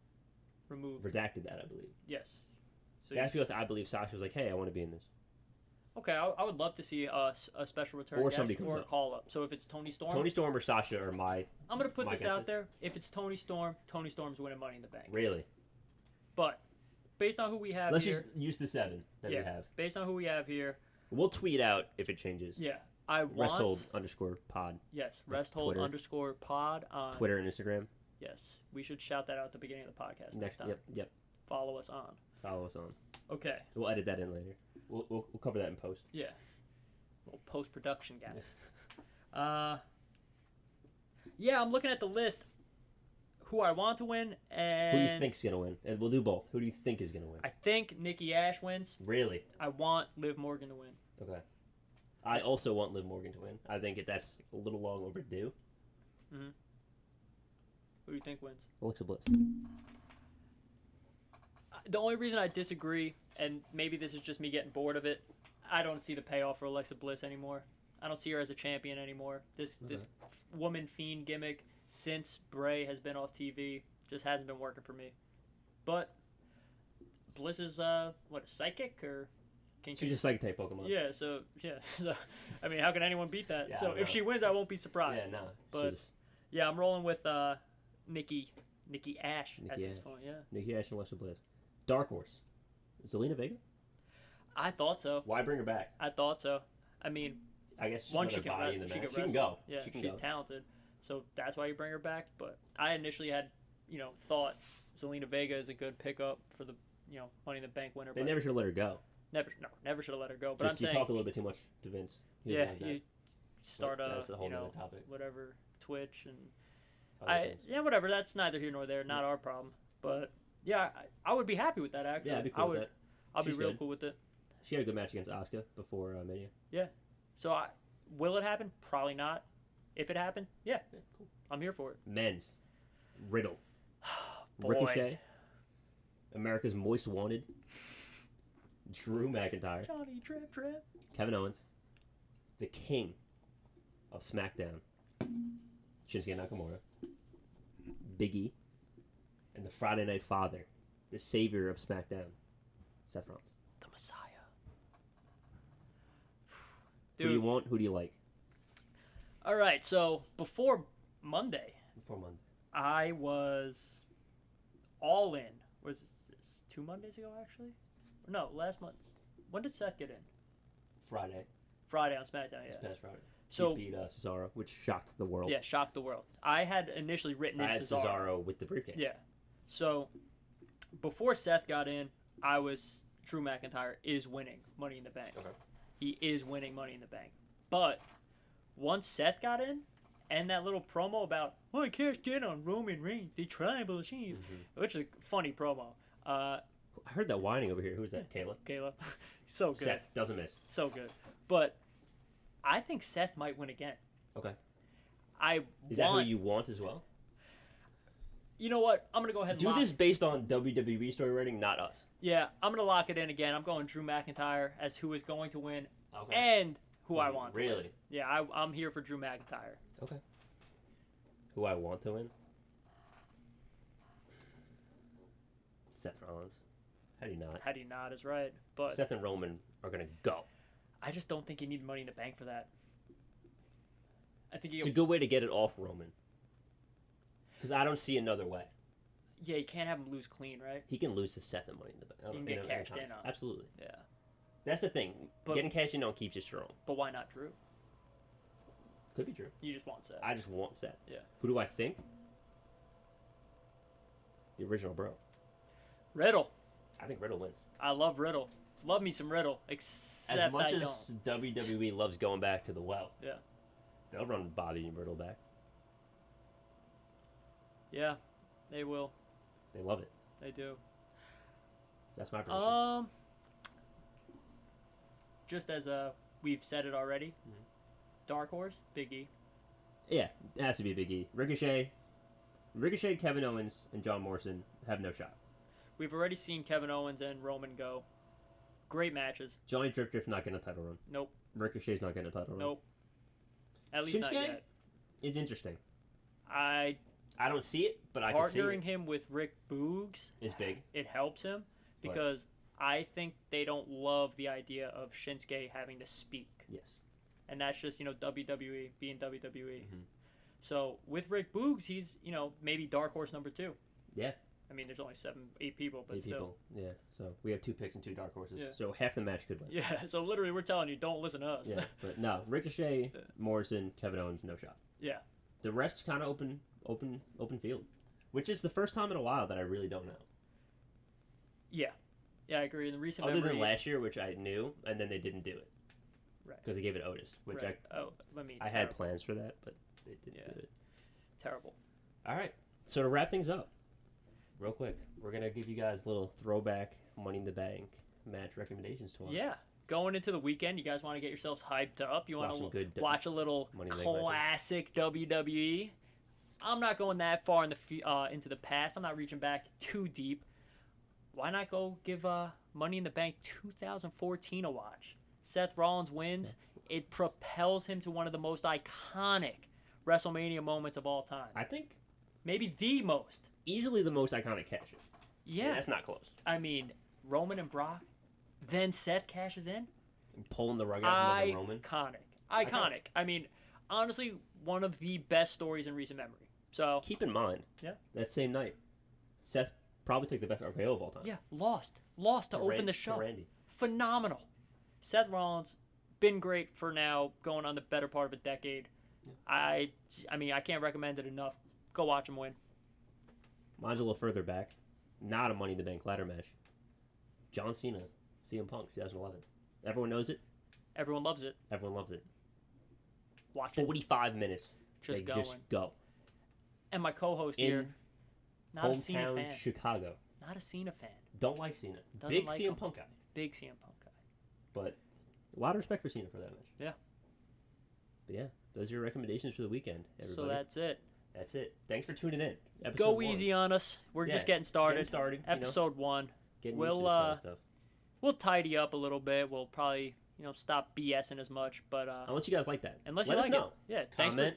removed. Redacted that, I believe. Yes. So That's because I believe Sasha was like, hey, I want to be in this. okay, I would love to see a special return Or guest somebody comes or a up. call up. So if it's Tony Storm, Tony Storm or Sasha are my... I'm gonna put my this guesses. out there. If it's Tony Storm's winning Money in the Bank. Really? But based on who we have Let's here, just use the 7 that we have. based on who we have here, We'll tweet out if it changes. yeah, I want Resthold_pod. Yes, resthold Twitter. underscore pod on Twitter and Instagram. Yes, we should shout that out at the beginning of the podcast next time. Yep. Follow us on. Follow us on. Okay. We'll edit that in later. We'll cover that in post. Yeah. Well, post production, guys. Yes. Yeah, I'm looking at the list. Who I want to win and Who do you think's gonna win? And we'll do both. Who do you think is gonna win? I think Nikki Ash wins. Really? I want Liv Morgan to win. Okay. I also want Liv Morgan to win. I think that's a little long overdue. Mm-hmm. Who do you think wins? Alexa Bliss. The only reason I disagree, and maybe this is just me getting bored of it, I don't see the payoff for Alexa Bliss anymore. I don't see her as a champion anymore. This woman fiend gimmick since Bray has been off TV just hasn't been working for me. But Bliss is a psychic or She's a psychic type Pokemon. Yeah, so I mean, how can anyone beat that? Yeah, so if she wins, I won't be surprised. Yeah, no. But yeah, I'm rolling with Nikki Ash at this point. Yeah, Nikki Ash and Alexa Bliss. Dark Horse. Zelina Vega? I thought so. Why bring her back? I thought so. I mean, I guess once she can go. Yeah, she can she's go. talented. So that's why you bring her back. But I initially had, thought Zelina Vega is a good pickup for the, Money in the Bank winner. They never should have let her go. Never should have let her go. But I'm saying, you talk a little bit too much to Vince. You start that's a whole other topic. Whatever, Twitch and whatever. That's neither here nor there. Not our problem. But yeah, I would be happy with that. Actually, yeah, I'd be cool with that. I'll be real cool with it. She had a good match against Asuka before Mania. Yeah. So will it happen? Probably not. If it happened, yeah, cool. I'm here for it. Men's Riddle, Ricochet, America's Most Wanted, Drew McIntyre, Johnny Trip, Kevin Owens, the King of SmackDown, Shinsuke Nakamura, Big E, and the Friday Night Father, the savior of SmackDown, Seth Rollins. The Messiah. Dude. Who do you want? Who do you like? All right, so before Monday, I was all in. Was this 2 Mondays ago, actually? No, last month. When did Seth get in? Friday on SmackDown, yeah. This past Friday. So he beat Cesaro, which shocked the world. Yeah, shocked the world. I had initially written in Cesaro with the briefcase. Yeah. So before Seth got in, I was Drew McIntyre is winning Money in the Bank. Okay. He is winning Money in the Bank. But once Seth got in, and that little promo about, I cashed in on Roman Reigns, the tribal chief, which is a funny promo. I heard that whining over here. Who's that? Kayla? So good. Seth doesn't miss. So good. But I think Seth might win again. Okay. Is that who you want as well? You know what? I'm going to go ahead and do this based on WWE story writing, not us. Yeah, I'm going to lock it in again. I'm going Drew McIntyre as who is going to win and who I want to win. Really? Yeah, I'm here for Drew McIntyre. Okay. Who I want to win? Seth Rollins. How do you not? Is right. But Seth and Roman are going to go. I just don't think you need Money in the Bank for that. I think it's a good way to get it off Roman. Because I don't see another way. Yeah, you can't have him lose clean, right? He can lose to Seth and Money in the Bank. You can get cashed in on. Absolutely. Yeah. That's the thing. Getting cashed in on keeps you strong. But why not Drew? Could be Drew. You just want Seth. I just want Seth. Yeah. Who do I think? The original bro. Riddle. I think Riddle wins. I love Riddle. Love me some Riddle. Except as much as WWE loves going back to the well. Yeah. They'll run Bobby and Riddle back. Yeah, they will. They love it. They do. That's my prediction. Just as we've said it already, Dark Horse, Big E. Yeah, it has to be Big E. Ricochet, Kevin Owens, and John Morrison have no shot. We've already seen Kevin Owens and Roman go. Great matches. Johnny Drip's not getting a title run. Nope. Ricochet's not getting a title run. Nope. At least not yet. It's interesting. I don't see it, but I can see it. Partnering him with Rick Boogs is big. It helps him because I think they don't love the idea of Shinsuke having to speak. Yes. And that's just, WWE being WWE. So with Rick Boogs, he's, maybe Dark Horse number 2. Yeah. I mean, there's only 8 people, but 8 still. people. Yeah. So we have 2 picks and 2 dark horses. Yeah. So half the match could win. Yeah, so literally we're telling you, don't listen to us. Yeah. But no, Ricochet, Morrison, Kevin Owens, no shot. Yeah. The rest kind of open field, which is the first time in a while that I really don't know. Yeah. Yeah, I agree. In the recent Other memory, than last year, which I knew, and then they didn't do it. Right. Because they gave it Otis, which right. I had plans for that, but they didn't do it. Terrible. All right. So to wrap things up, real quick, we're going to give you guys a little throwback Money in the Bank match recommendations to watch. Yeah. Going into the weekend, you guys want to get yourselves hyped up. You want to watch a little classic WWE. I'm not going that far into the past. I'm not reaching back too deep. Why not go give Money in the Bank 2014 a watch? Seth Rollins wins. It propels him to one of the most iconic WrestleMania moments of all time. I think maybe the most. Easily the most iconic cash. Yeah. That's not close. I mean, Roman and Brock, then Seth cashes in. And pulling the rug out from Roman. Iconic. I mean, honestly, one of the best stories in recent memory. So keep in mind, that same night, Seth probably took the best RKO of all time. Yeah, lost to open the show. Randy. Phenomenal. Seth Rollins, been great for now, going on the better part of a decade. Yeah. I mean, I can't recommend it enough. Go watch him win. Mine's a little further back. Not a Money in the Bank ladder match. John Cena, CM Punk, 2011. Everyone knows it. Everyone loves it. Everyone loves it. Watch 45 minutes. Just going. Just go. And my co-host here, not a Cena fan. Chicago. Not a Cena fan. Don't like Cena. Doesn't Big like CM him. Punk guy. Big CM Punk guy. But a lot of respect for Cena for that match. Yeah. But yeah, those are your recommendations for the weekend, everybody. So that's it. That's it. Thanks for tuning in. Go easy on us. We're just getting started. Episode 1. Getting used to this kind of stuff. We'll tidy up a little bit. We'll probably, stop BSing as much, but unless you guys like that. Unless you like it. Yeah. Comment.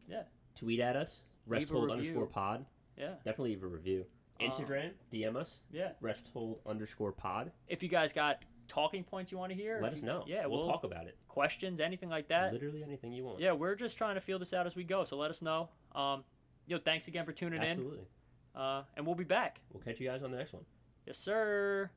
Yeah. Tweet at us. RestHold_pod. Yeah. Definitely leave a review. Instagram, DM us. Yeah. RestHold_pod. If you guys got talking points you want to hear, let us know. Yeah, we'll talk about it. Questions, anything like that. Literally anything you want. Yeah, we're just trying to feel this out as we go. So let us know. Thanks again for tuning in. Absolutely. And we'll be back. We'll catch you guys on the next one. Yes, sir.